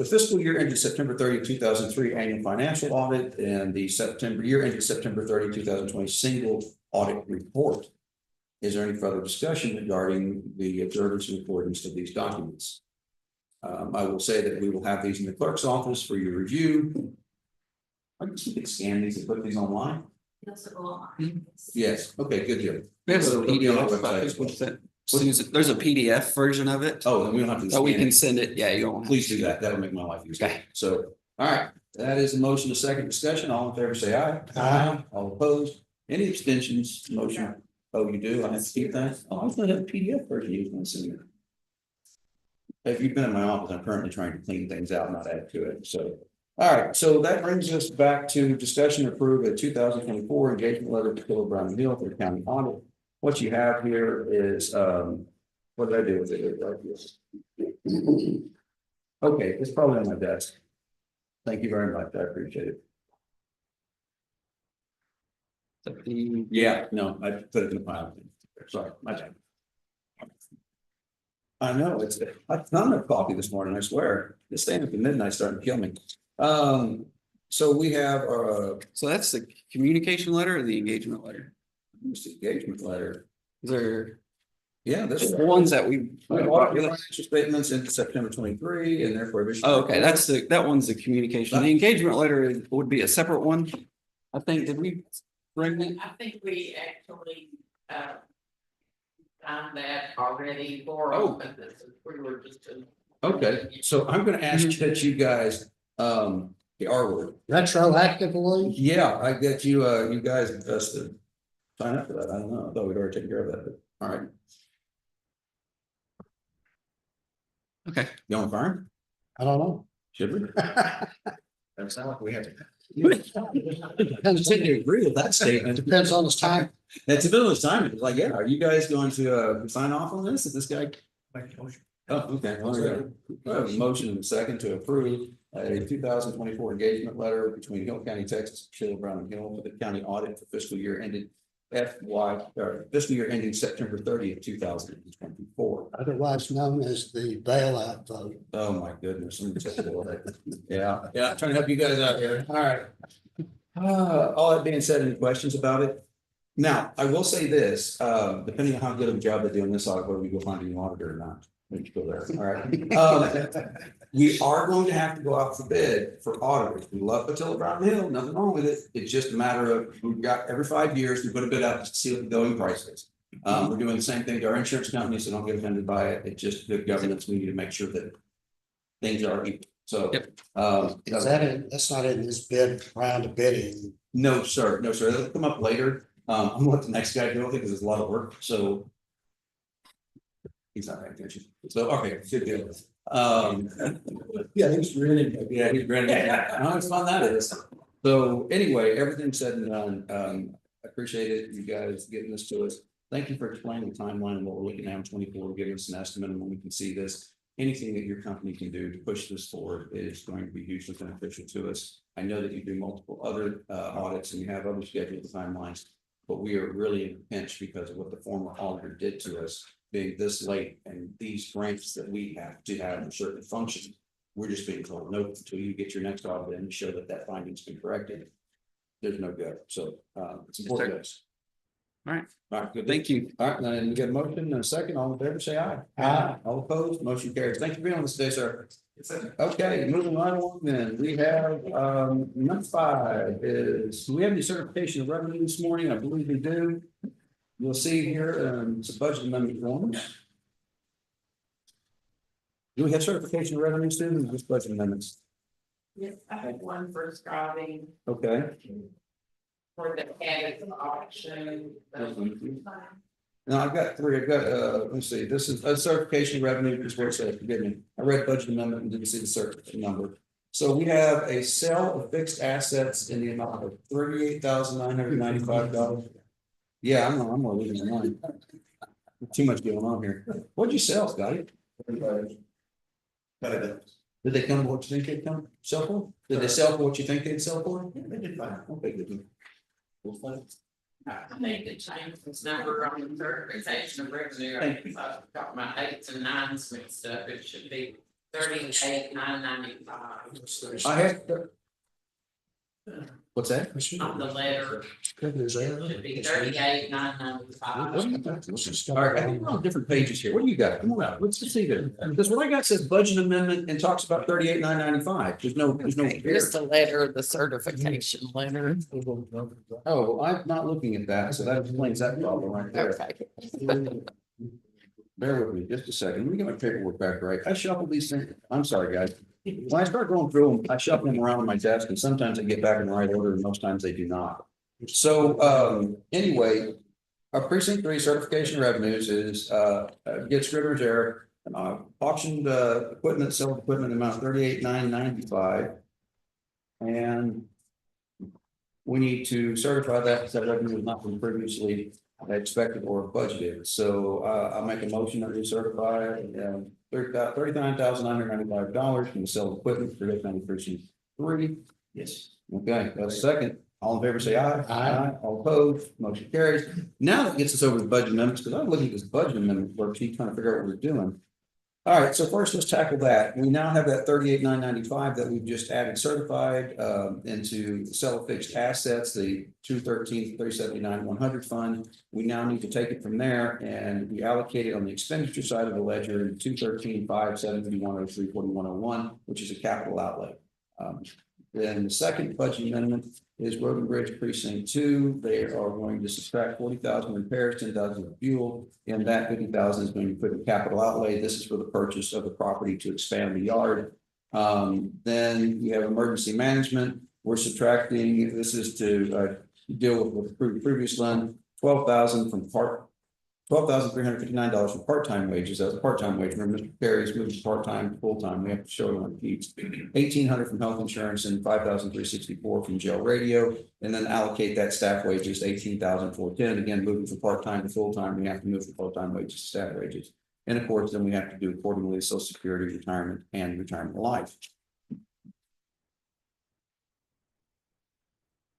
fiscal year ended September 30th, 2003 annual financial audit and the year ended September 30th, 2020 single audit report. Is there any further discussion regarding the observance and recordings of these documents? I will say that we will have these in the clerk's office for your review. I guess we could scan these and put these online. Yes, okay, good deal. We have a So it'll be on our PDF. website. What's that? There's a PDF version of it. Oh, then we don't have to. So we scan can it. send it. Yeah, you don't. Please do that. That'll make my life easier. Okay. So, all right, that is the motion, a second discussion. All in favor, say aye. Aye. All opposed? Any abstentions? Motion. Oh, you do? I have to keep that? Oh, I was gonna have a PDF version. You can send it. If you've been in my office, I'm currently trying to clean things out, not add to it. So, all right, so that brings us back to discussion approve a 2024 engagement letter to Philip Brown Hill for the county audit. What you have here is, what did I do with it? Like this. Okay, it's probably on my desk. Thank you very much. I appreciate it. Yeah, no, I put it in the pile. Sorry, my bad. I know I've not enough coffee this morning, I swear. This staying up at midnight starting to kill me. So we have So that's the communication letter or the engagement letter? engagement letter. They're Yeah, this is the ones that we. financial statements into September 23 and therefore. Oh, okay, that one's the communication. The engagement letter would be a separate one. I think, did we bring it? I think we actually, found that already for. Oh. We were just. Okay, so I'm gonna ask that you guys, the R word. Retroactively, Yeah, I get you, you guys just to sign up for that. I don't know. I thought we'd already taken care of that, but all right. Okay. You on fire? I don't know. Should we? Doesn't sound like we have to. I tend to agree with that statement. Depends on his time. That's a bit of time. It's like, yeah, are you guys going to sign off on this? Is this guy? Oh, okay. Well, we have a motion and a second to approve a 2024 engagement letter between Hill County, Texas, Shayla Brown and Hill for the county audit for fiscal year ended fiscal year ending September 30th, 2024. Otherwise known as the bailout vote. Oh, my goodness. Let me check it out. Yeah, trying to help you guys out here. All right. All that being said, any questions about it? Now, I will say this, depending on how good of a job they do in this audit, whether we go find a new auditor or not. We can go there, all right. We are going to have to go out for bid for auditors. We love Patillo Brown Hill, nothing wrong with it. It's just a matter of, we've got every 5 years, we put a bid out to see what the going price is. We're doing the same thing to our insurance companies, so don't get offended by it. It's just good governance. We need to make sure that things are equal. So, Is that that's not in this bid round of bidding. no, sir, no, sir. It'll come up later. I'm gonna let the next guy do it because it's a lot of work, so. He's not paying attention. So, okay, good deal. Yeah, he's grinning. Yeah, he's grinning. How much fun that is. So anyway, everything said and done, I appreciate it, you guys getting this to us. Thank you for explaining the timeline and what we're looking at in 24, giving us an estimate and when we can see this. Anything that your company can do to push this forward is going to be hugely beneficial to us. I know that you do multiple other audits and you have other scheduled timelines, but we are really in a pinch because of what the former auditor did to us, being this late and these grants that we have to have a certain function. We're just being told, no, until you get your next audit and show that that finding's been corrected. There's no go. So it's important to us. All right. All right, good. Thank you. All right, then we get a motion and a second. All in favor, say aye. Aye. All opposed, motion carries. Thank you for being on this today, sir. Okay, moving right along then. We have number 5 is, do we have any certification of revenue this morning? I believe we do. You'll see here, it's a budget amendment forms. Do we have certification of revenue students or just budget amendments? Yes, I had one for Scotty Okay. for the Canada auction. Now I've got 3. I've got, let's see, this is a certification of revenue, is where it says, forgive me. I read budget amendment and didn't see the certification number. So we have a sale of fixed assets in the amount of $38,995. Yeah, I'm gonna lose my money. Too much going on here. What'd you sell, Scotty? Did they come to what you think they'd come, sell for? Did they sell for what you think they'd sell for? They did fine. Okay, good. Well, fine. I need to change this number on the certification of revenue. Thank you. I've got my 8s and 9s mixed up. It should be 38,995 I have. What's that? on the letter. Should be 38,995. All right, I think we're on different pages here. What do you got? Come on out. Let's see there. Because what I got says budget amendment and talks about 38,995. There's no. Here's the letter, the certification letter. Oh, I'm not looking at that, so that explains that problem right there. Okay. Bear with me just a second. Let me get my paperwork back right. I shuffle these things. I'm sorry, guys. When I start going through them, I shuffle them around on my desk and sometimes they get back in the right order and most times they do not. So anyway, our precinct 3 certification revenues is get Scrivener's error, auctioned equipment, sold equipment amount 38,995. And we need to certify that revenue has not been previously expected or budgeted. So I'll make a motion that we certify $39,995 from the sale of equipment for Lake County Precinct 3. Yes. Okay, that's a second. All in favor, say aye. Aye. All opposed, motion carries. Now that gets us over the budget amendments, because I'm looking at this budget amendment worksheet trying to figure out what we're doing. All right, so first let's tackle that. We now have that 38,995 that we've just added certified into sell of fixed assets, the 213,379,100 fund. We now need to take it from there and we allocate it on the expenditure side of the ledger in 213,571,03,4101, which is a capital outlay. Then the second budget amendment is Road and Bridge Precinct 2. They are going to subtract 40,000 repairs, 10,000 of fuel, and that 50,000 is going to be put in capital outlay. This is for the purchase of the property to expand the yard. Then you have emergency management. We're subtracting, this is to deal with the previous one, 12,000 from $12,359 for part-time wages. That's a part-time wage. Remember, Mr. Perry's moving to part-time to full-time. We have to show it on fees. 1,800 from health insurance and 5,364 from jail radio, and then allocate that staff wages, 18,410. Again, moving from part-time to full-time, we have to move from full-time wages to staff wages. And of course, then we have to do accordingly Social Security, retirement, and retirement life.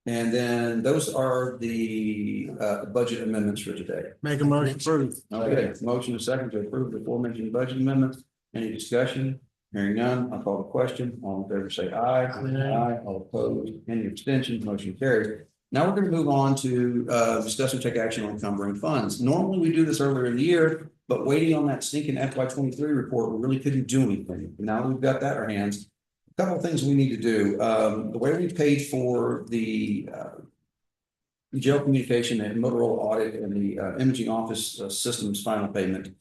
And then those are the budget amendments for today. Make a motion approved. Okay, motion and second to approve the aforementioned budget amendments. Any discussion? Hearing none, I'll call the question. All in favor, say aye. Aye. All opposed, any abstentions, motion carries. Now we're going to move on to discuss and take action on encumbering funds. Normally we do this earlier in the year, but waiting on that stinking FY23 report, we really couldn't do anything. Now we've got that in our hands. Couple of things we need to do. The way we paid for the jail communication and Motorola audit and the imaging office systems final payment,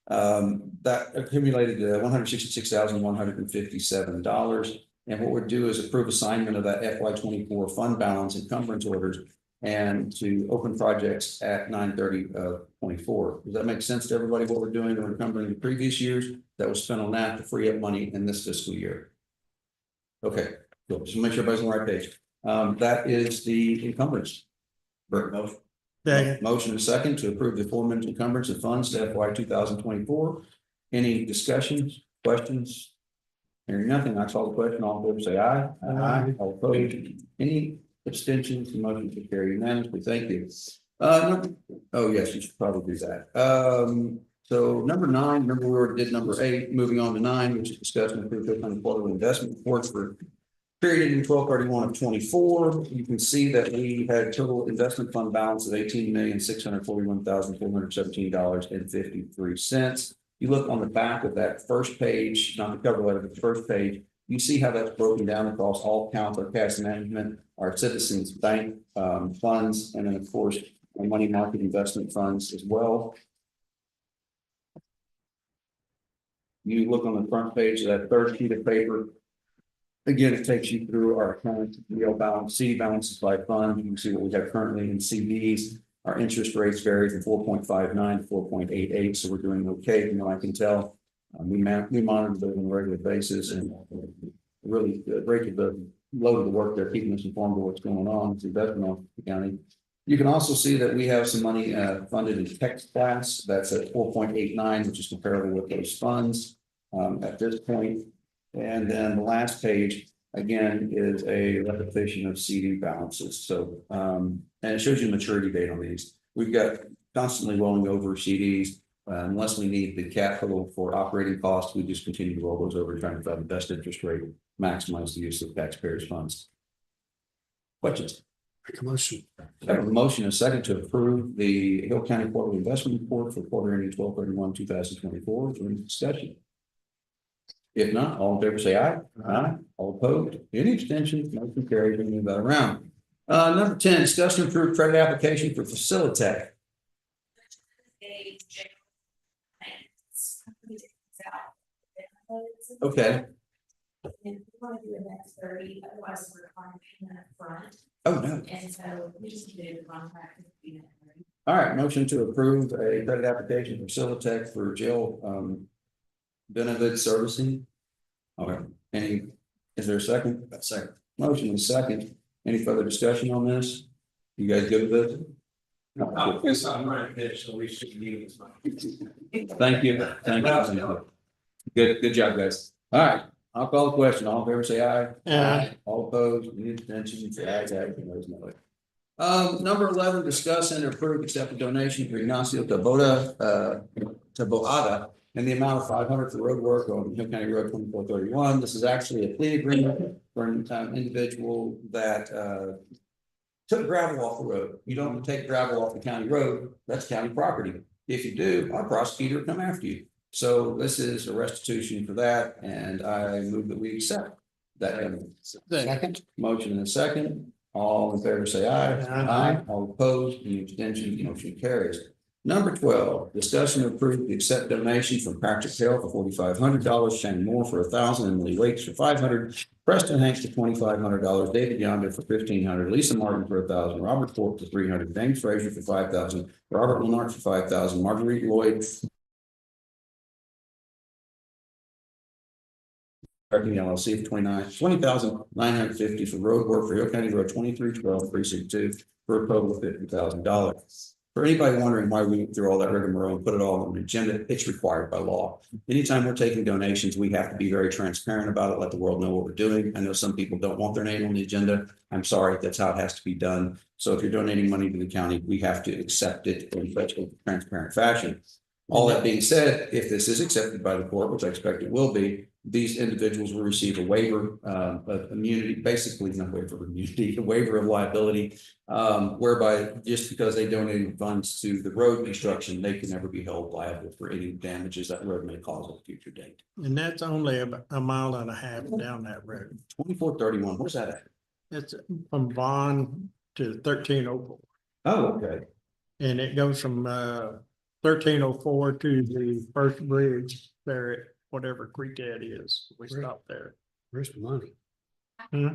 that accumulated to $166,157. And what we'll do is approve assignment of that FY24 fund balance encumbrance orders and to open projects at 9/30/24. Does that make sense to everybody? What we're doing, we're encumbering the previous years that was spent on that to free up money in this fiscal year. Okay, cool. Just make sure everybody's on the right page. That is the encumbrance. Motion. Second. Motion and second to approve the aforementioned encumbrance of funds to FY 2024. Any discussions, questions? Hearing nothing, I call the question, all in favor say aye. Aye. All opposed, any abstentions, the motion to carry unanimously, thank you. Oh, yes, you should probably do that. So number 9, remember we already did number 8, moving on to 9, which is discussing the approved quarterly investment reports for period in 12/31 of 24. You can see that we had total investment fund balance of $18,641,417.53. You look on the back of that first page, not the cover letter, but the first page, you see how that's broken down across all accounts, our cash management, our citizens bank funds, and then of course, our money market investment funds as well. You look on the front page of that third sheet of paper. Again, it takes you through our current real balance, CD balances by fund. You can see what we have currently in CDs. Our interest rates vary from 4.59 to 4.88, so we're doing okay, I can tell. We monitor those on a regular basis and really great the load of the work there, keeping us informed of what's going on with investment on the county. You can also see that we have some money funded in tech class. That's at 4.89, which is comparable with those funds at this point. And then the last page, again, is a repetition of CD balances. So, and it shows you the maturity date on these. We've got constantly rolling over CDs. Unless we need the capital for operating costs, we just continue to roll those over, trying to find the best interest rate, maximize the use of taxpayers' funds. Questions? Make a motion. I have a motion and a second to approve the Hill County Quarterly Investment Report for quarter ending 12/31/2024. Is there any discussion? If not, all in favor say aye. Aye. All opposed? Any abstentions? Motion carries. We move that around. Number 10, discussion and approve credit application for Facilitech. Okay. And we want to do an X30, otherwise we're requiring payment up front. Oh, no. And so we just need to contract with payment. All right, motion to approve a credit application for Facilitech for jail benefit servicing. Okay, is there a second? Second. Motion is second. Any further discussion on this? You guys good with this? It's not right there, so we should need this money. Thank you. Thank you. Good job, guys. All right, I'll call the question. All in favor, say aye. Aye. All opposed, any abstentions, ayes, there's no way. Number 11, discuss and approve accept a donation for Ignacio Taboada in the amount of 500 for road work on Hill County Road 2431. This is actually a plea agreement for an individual that took gravel off the road. You don't take gravel off the county road, that's county property. If you do, our prosecutor will come after you. So this is a restitution for that, and I move that we accept that. Second. Motion and a second. All in favor say aye. Aye. All opposed, any abstentions, motion carries. Number 12, discussion and approve the accept donation from Patrick Hill for $4,500, Shannon Moore for $1,000, Emily Waits for $500, Preston Hanks for $2,500, David Yonder for $1,500, Lisa Martin for $1,000, Robert Ford for $300, James Frazier for $5,000, Robert Lenart for $5,000, Marguerite Lloyd LLC for $20,950 for road work for Hill County Road 2312 Precinct 2 for a total of $50,000. For anybody wondering why we went through all that rigmarole and put it all on the agenda, it's required by law. Anytime we're taking donations, we have to be very transparent about it, let the world know what we're doing. I know some people don't want their name on the agenda. I'm sorry, that's how it has to be done. So if you're donating money to the county, we have to accept it in such a transparent fashion. All that being said, if this is accepted by the court, which I expect it will be, these individuals will receive a waiver of immunity, basically not waiver of immunity, a waiver of liability, whereby just because they donated funds to the road construction, they can never be held liable for any damages that road may cause at a future date. And that's only a mile and a half down that road. 2431, where's that at? It's from Vaughn to 1304. Oh, okay. And it goes from 1304 to the first bridge there at whatever creek that is. We stopped there. Where's the money? Hmm?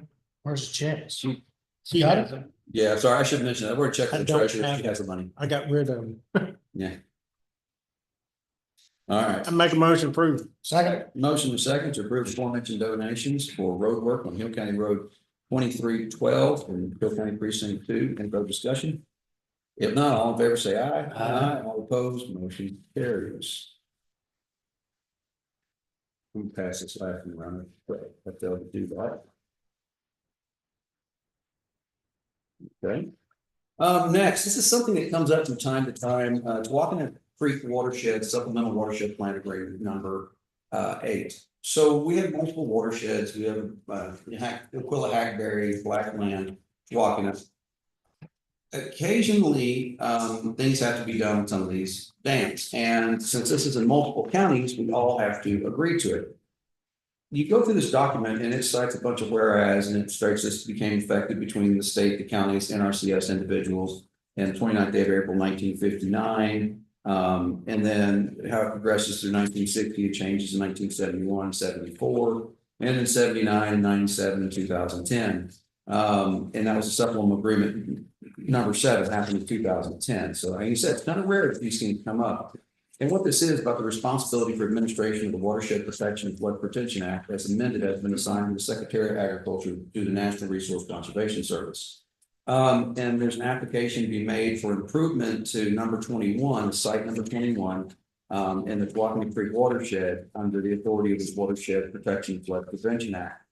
Where's the checks? She got has it? it. Yeah, sorry, I should mention that. We're checking I the don't treasurer. have She has the money. I got rid of them. Yeah. All right. I make a motion approved. Second. Motion and second to approve the aforementioned donations for road work on Hill County Road 2312 from Hill County Precinct 2. Any further discussion? If not, all in favor say aye. Aye. All opposed, motion carries. We pass this last one around, but I failed to do that. Okay. Next, this is something that comes up from time to time, it's Walking Creek Watershed Supplemental Watershed Plan Agreement number 8. So we have multiple watersheds. We have Aquila, Hackberry, Blackland, Waukena. Occasionally, things have to be done with some of these dams, and since this is in multiple counties, we all have to agree to it. You go through this document and it cites a bunch of whereas, and it states this became effective between the state, the counties, NRCS individuals, and the 29th day of April 1959. And then how it progresses through 1960, it changes in 1971, 74, and then 79, and 97, and 2010. And that was a supplemental agreement number 7 happened in 2010. So like you said, it's kind of rare that these things come up. And what this is about the responsibility for administration of the Watershed Protection and Flood Protection Act as amended has been assigned to the Secretary of Agriculture through the National Resource Conservation Service. And there's an application to be made for improvement to number 21, site number 21, in the Walking Creek watershed under the authority of the Watershed Protection and Flood Prevention Act.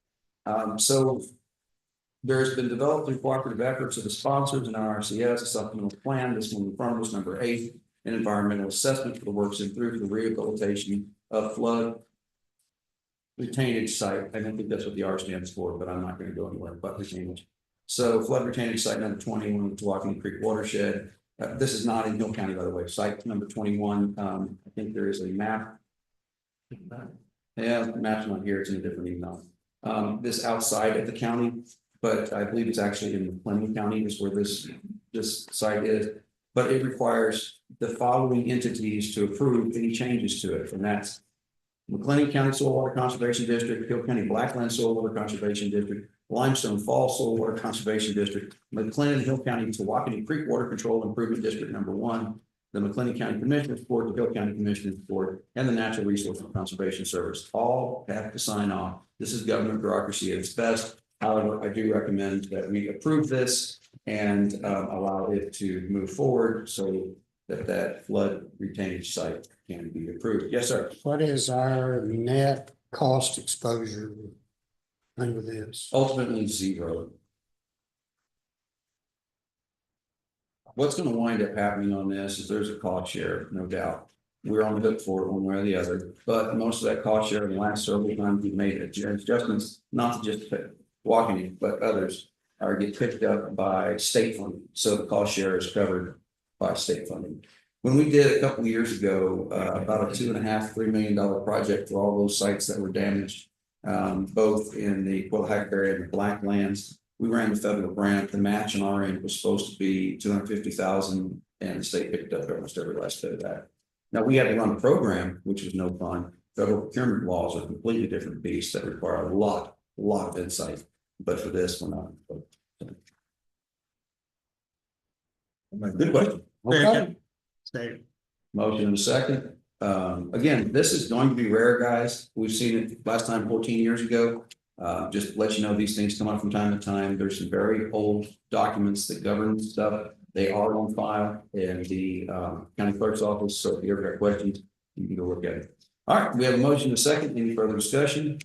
So there's been developed through cooperative efforts of the sponsors and RCS, a supplemental plan. This one in front of us, number 8, an environmental assessment for the works and through the rehabilitation of flood retainage site. I don't think that's what the R stands for, but I'm not going to go anywhere but retainage. So flood retainage site number 21, Walking Creek watershed. This is not in Hill County, by the way. Site number 21. I think there is a map. Yeah, the map's not here. It's in a different email. This outside of the county, but I believe it's actually in McLennan County is where this site is. But it requires the following entities to approve any changes to it, and that's McLennan County Soil Water Conservation District, Hill County Blackland Soil Water Conservation District, Limestone Falls Soil Water Conservation District, McLennan Hill County Tawakoni Creek Water Control Improvement District number 1, the McLennan County Commissioners Board, the Hill County Commissioners Board, and the Natural Resource Conservation Service all have to sign off. This is government bureaucracy at its best. However, I do recommend that we approve this and allow it to move forward so that flood retainage site can be approved. Yes, sir. What is our net cost exposure under this? Ultimately 0. What's going to wind up happening on this is there's a cost share, no doubt. We're on the hook for it one way or the other, but most of that cost share in the last several times we've made adjustments, not to just Walking, but others are get picked up by state funding. So the cost share is covered by state funding. When we did a couple of years ago, about a $2.5–3 million project for all those sites that were damaged, both in the Aquila, Hackberry and the Blacklands, we ran the federal grant. The match on our end was supposed to be $250,000, and the state picked up almost every last bit of that. Now we had to run a program, which was no fun. Federal procurement laws are a completely different beast that require a lot of insight. But for this, we're not. Good question. Okay. Stay. Motion and a second. Again, this is going to be rare, guys. We've seen it last time 14 years ago. Just to let you know, these things come up from time to time. There's some very old documents that govern stuff. They are on file in the county clerk's office. So if you ever got questions, you can go look at it. All right, we have a motion and a second. Any further discussion?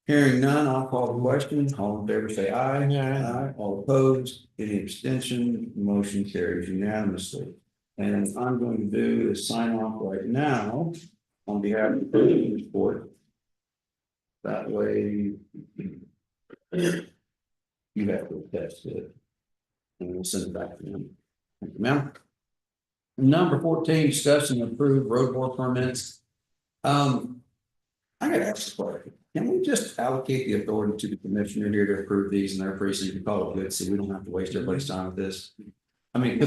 Hearing none, I'll call the question. All in favor say aye. Aye. All opposed, any abstention, motion carries unanimously. And I'm going to do is sign off right now on behalf of the Commissioners Board. That way you have to attest to it. And we'll send it back to them. Thank you, ma'am. Number 14, discuss and approve road board permits. I gotta ask this question. Can we just allocate the authority to the commissioner here to approve these in their precinct and call it good, so we don't have to waste everybody's time with this? I mean,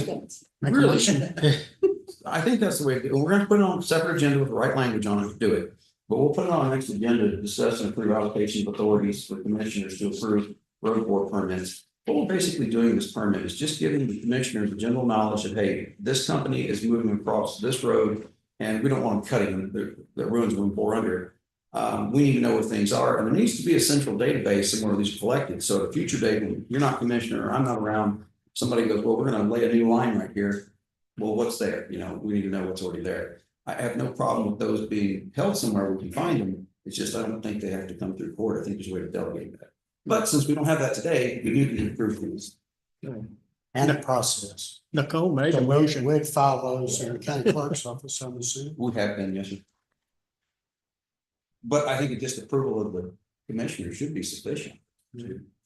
really, I think that's the way to do it. We're gonna put it on a separate agenda with the right language on it to do it. But we'll put it on the next agenda to discuss and approve allocation of authorities for commissioners to approve road board permits. What we're basically doing this permit is just giving the commissioners the general knowledge that, hey, this company is moving across this road and we don't want them cutting the roads when we pour under it. We need to know where things are, and there needs to be a central database somewhere these are collected, so at a future date, when you're not commissioner, or I'm not around, somebody goes, well, we're gonna lay a new line right here. Well, what's there? You know, we need to know what's already there. I have no problem with those being held somewhere we can find them. It's just, I don't think they have to come through court. I think there's a way to delegate that. But since we don't have that today, we need to improve things. And a process. Nicole made So a motion. we'd file those in the county clerk's office, I'm assuming. We have been, yes, sir. But I think just approval of the commissioner should be sufficient.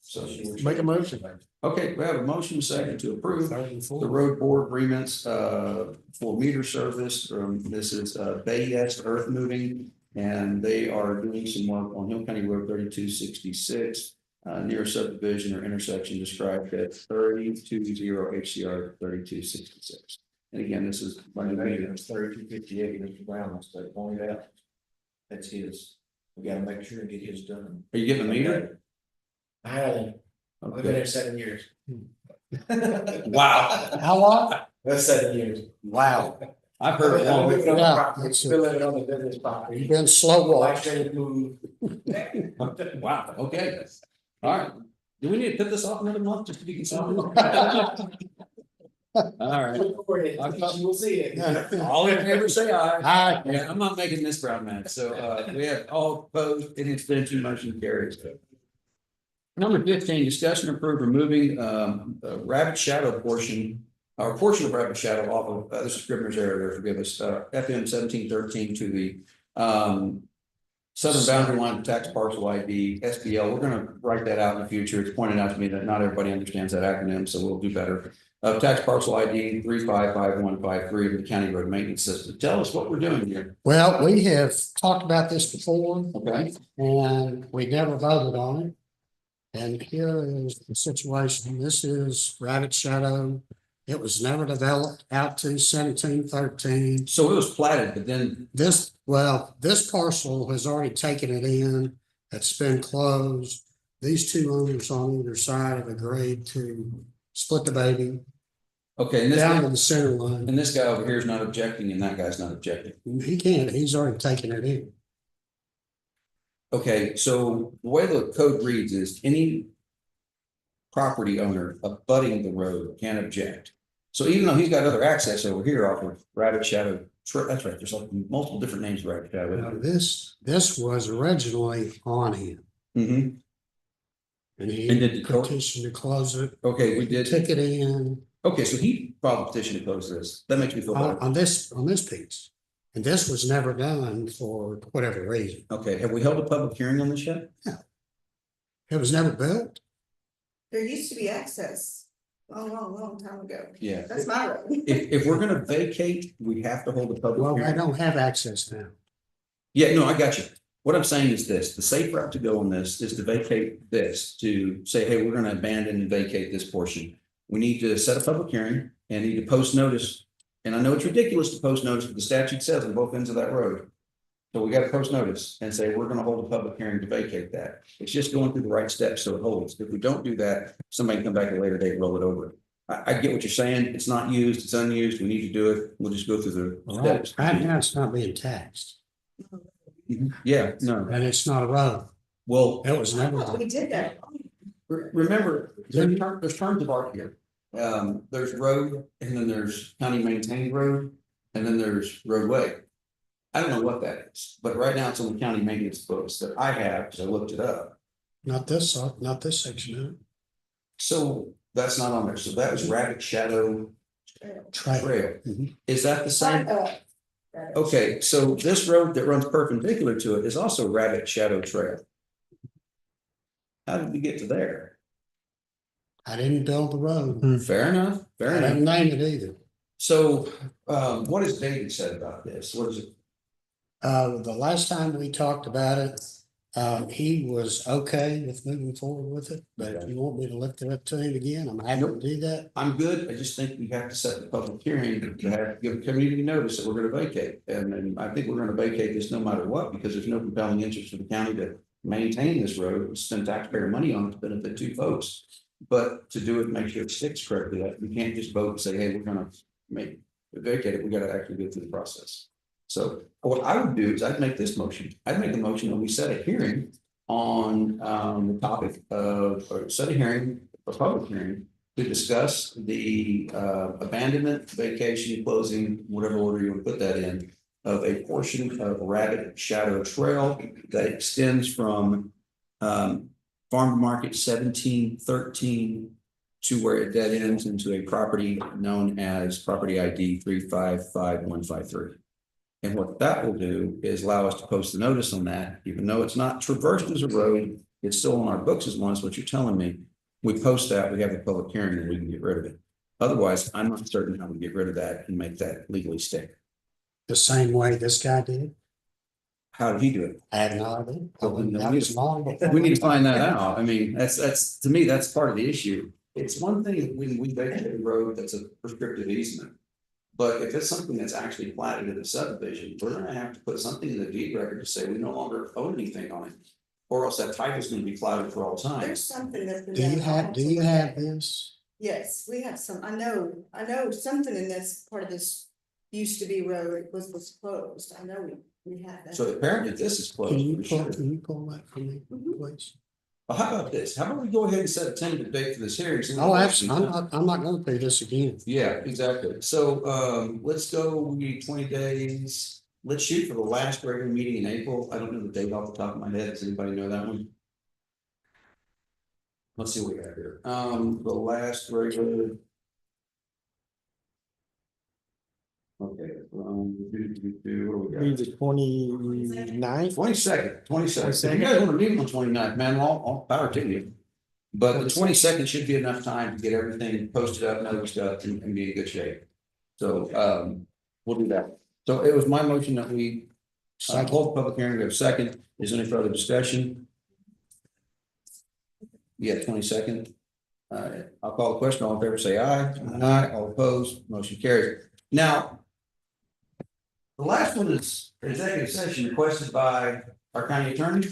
So. Make a motion. Okay, we have a motion second to approve Third and the fourth. road board agreements for meter service. This is Bayes Earth Moving. And they are doing some work on Hill County Road 3266 near subdivision or intersection described at 320 HCR 3266. And again, this is money meter. It's 3258, Mr. Brown wants to point out. That's his. We gotta make sure and get his done. Are you getting a meter? I've been there 7 years. Wow. How long? That's 7 years. Wow. I've heard it long. Yeah, it's Still living on the business property. You've been slow Like walk. to move. Wow, okay. All right. Do we need to put this off another month just to be considerate? All right. We'll see it. All in favor, say aye. Aye. Yeah, I'm not making this brown man. So we have all opposed, any abstention, motion carries. Number 15, discussion approved removing Rabbit Shadow portion, or portion of Rabbit Shadow off of, this is Scribner's error there, forgive us, FM 1713 to the southern boundary line of tax parcel ID, SBL. We're gonna write that out in the future. It's pointed out to me that not everybody understands that acronym, so we'll do better. Tax parcel ID 355153 of the county road maintenance system. Tell us what we're doing here. Well, we have talked about this before Okay. and we never voted on it. And here is the situation. This is Rabbit Shadow. It was never developed out to 1713. So it was platted, but then, This parcel has already taken it in. It's been closed. These two owners on either side have agreed to split the baby okay, and down to this, the center line. and this guy over here is not objecting and that guy's not objecting. He can't, he's already taken it in. Okay, so the way the code reads is any property owner abutting the road can object. So even though he's got other access over here off of Rabbit Shadow, that's right, there's like multiple different names of Rabbit Now, Shadow. this was originally on him. Mhm. And he And did the court- petitioned to close it. Okay, we did. Took it in Okay, so he filed a petition to close this. That makes me feel better. on this piece. And this was never done for whatever reason. Okay, have we held a public hearing on this yet? It was never built. There used to be access long time ago. Yeah. That's my road. If we're gonna vacate, we have to hold a public Well, hearing. I don't have access now. Yeah, no, I got you. What I'm saying is this, the safe route to go on this is to vacate this, to say, hey, we're gonna abandon and vacate this portion. We need to set a public hearing and need to post notice. And I know it's ridiculous to post notice, but the statute says on both ends of that road. So we gotta post notice and say, we're gonna hold a public hearing to vacate that. It's just going through the right steps so it holds. If we don't do that, somebody can come back at a later date, and roll it over. I get what you're saying. It's not used, it's unused. We need to do it. We'll just go through the steps. Right now, it's not being taxed Yeah, no, and it's not a road. well, It was never done. We did that. remember, there's terms of art here. There's road and then there's county maintained road and then there's roadway. I don't know what that is, but right now it's on the county maintenance books that I have, because I looked it up. Not this section. So that's not on there. So that was Rabbit Shadow Trail. Trail. Mhm. Is that the same? Right. Okay, so this road that runs perpendicular to it is also Rabbit Shadow Trail. How did we get to there? I didn't build the road. Fair enough, I fair enough. didn't name it either. So, what has David said about this? What is it? The last time we talked about it, he was okay with moving forward with it, but if you want me to lift it up to him again, I'm happy to do that. I'm good. I just think we have to set the public hearing to have, give community notice that we're gonna vacate. And I think we're gonna vacate this no matter what, because there's no compelling interest for the county to maintain this road, spend taxpayer money on it to benefit two folks. But to do it, make sure it sticks correctly, that we can't just vote and say, hey, we're gonna vacate it. We gotta actually go through the process. So what I would do is I'd make this motion. I'd make a motion that we set a hearing on the topic of, or set a hearing, a public hearing to discuss the abandonment, vacation, closing, whatever order you want to put that in, of a portion of Rabbit Shadow Trail that extends from Farm to Market 1713 to where it dead ends into a property known as property ID 355153. And what that will do is allow us to post the notice on that, even though it's not traversed as a road, it's still on our books as one, is what you're telling me. We post that, we have the public hearing, and we can get rid of it. Otherwise, I'm not certain how to get rid of that and make that legally stick. The same way this guy did. How did he do it? I had no idea. Well, then That was long before. We need to find that out. I mean, that's, to me, that's part of the issue. It's one thing when we vacate a road that's a prescriptive easement. But if it's something that's actually platted in a subdivision, we're gonna have to put something in the deed record to say we no longer own anything on it. Or else that title's gonna be clouded for all time. There's something that's. been Do you done. have this? Yes, we have some, I know something in this part of this used to be road was closed, I know we have that. So apparently this is closed. for sure. Can you pull that for me, please? Well, how about this? How about we go ahead and set a tentative date for this hearing? Oh, absolutely. I'm not gonna pay this again. Yeah, exactly. So let's go, we need 20 days. Let's shoot for the last regular meeting in April. I don't know the date off the top of my head. Does anybody know that one? Let's see what we got here. The last regular. Okay, what do we got? Be the 29th. 22nd. If you guys want to meet on 29th, man, I'll power to you. But the 22nd should be enough time to get everything posted up, noticed up, and be in good shape. So we'll do that. So it was my motion that we hold public hearing. We have a second. Is there any further discussion? Yeah, 22nd. I'll call the question. All in favor, say aye. Aye. All opposed, motion carries. Now, the last one is executive session requested by our county attorney.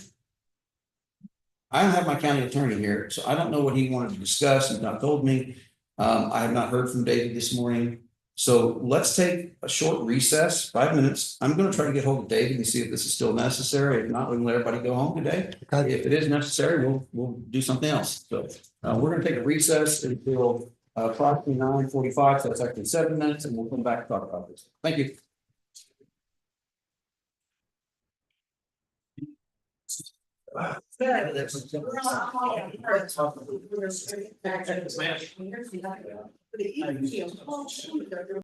I don't have my county attorney here, so I don't know what he wanted to discuss. He's not told me. I have not heard from David this morning. So let's take a short recess, 5 minutes. I'm going to try to get hold of David and see if this is still necessary. If not, we can let everybody go home today. Okay. If it is necessary, we'll do something else. So we're going to take a recess until approximately 9:45. So that's actually 7 minutes, and we'll come back and talk about this. Thank you.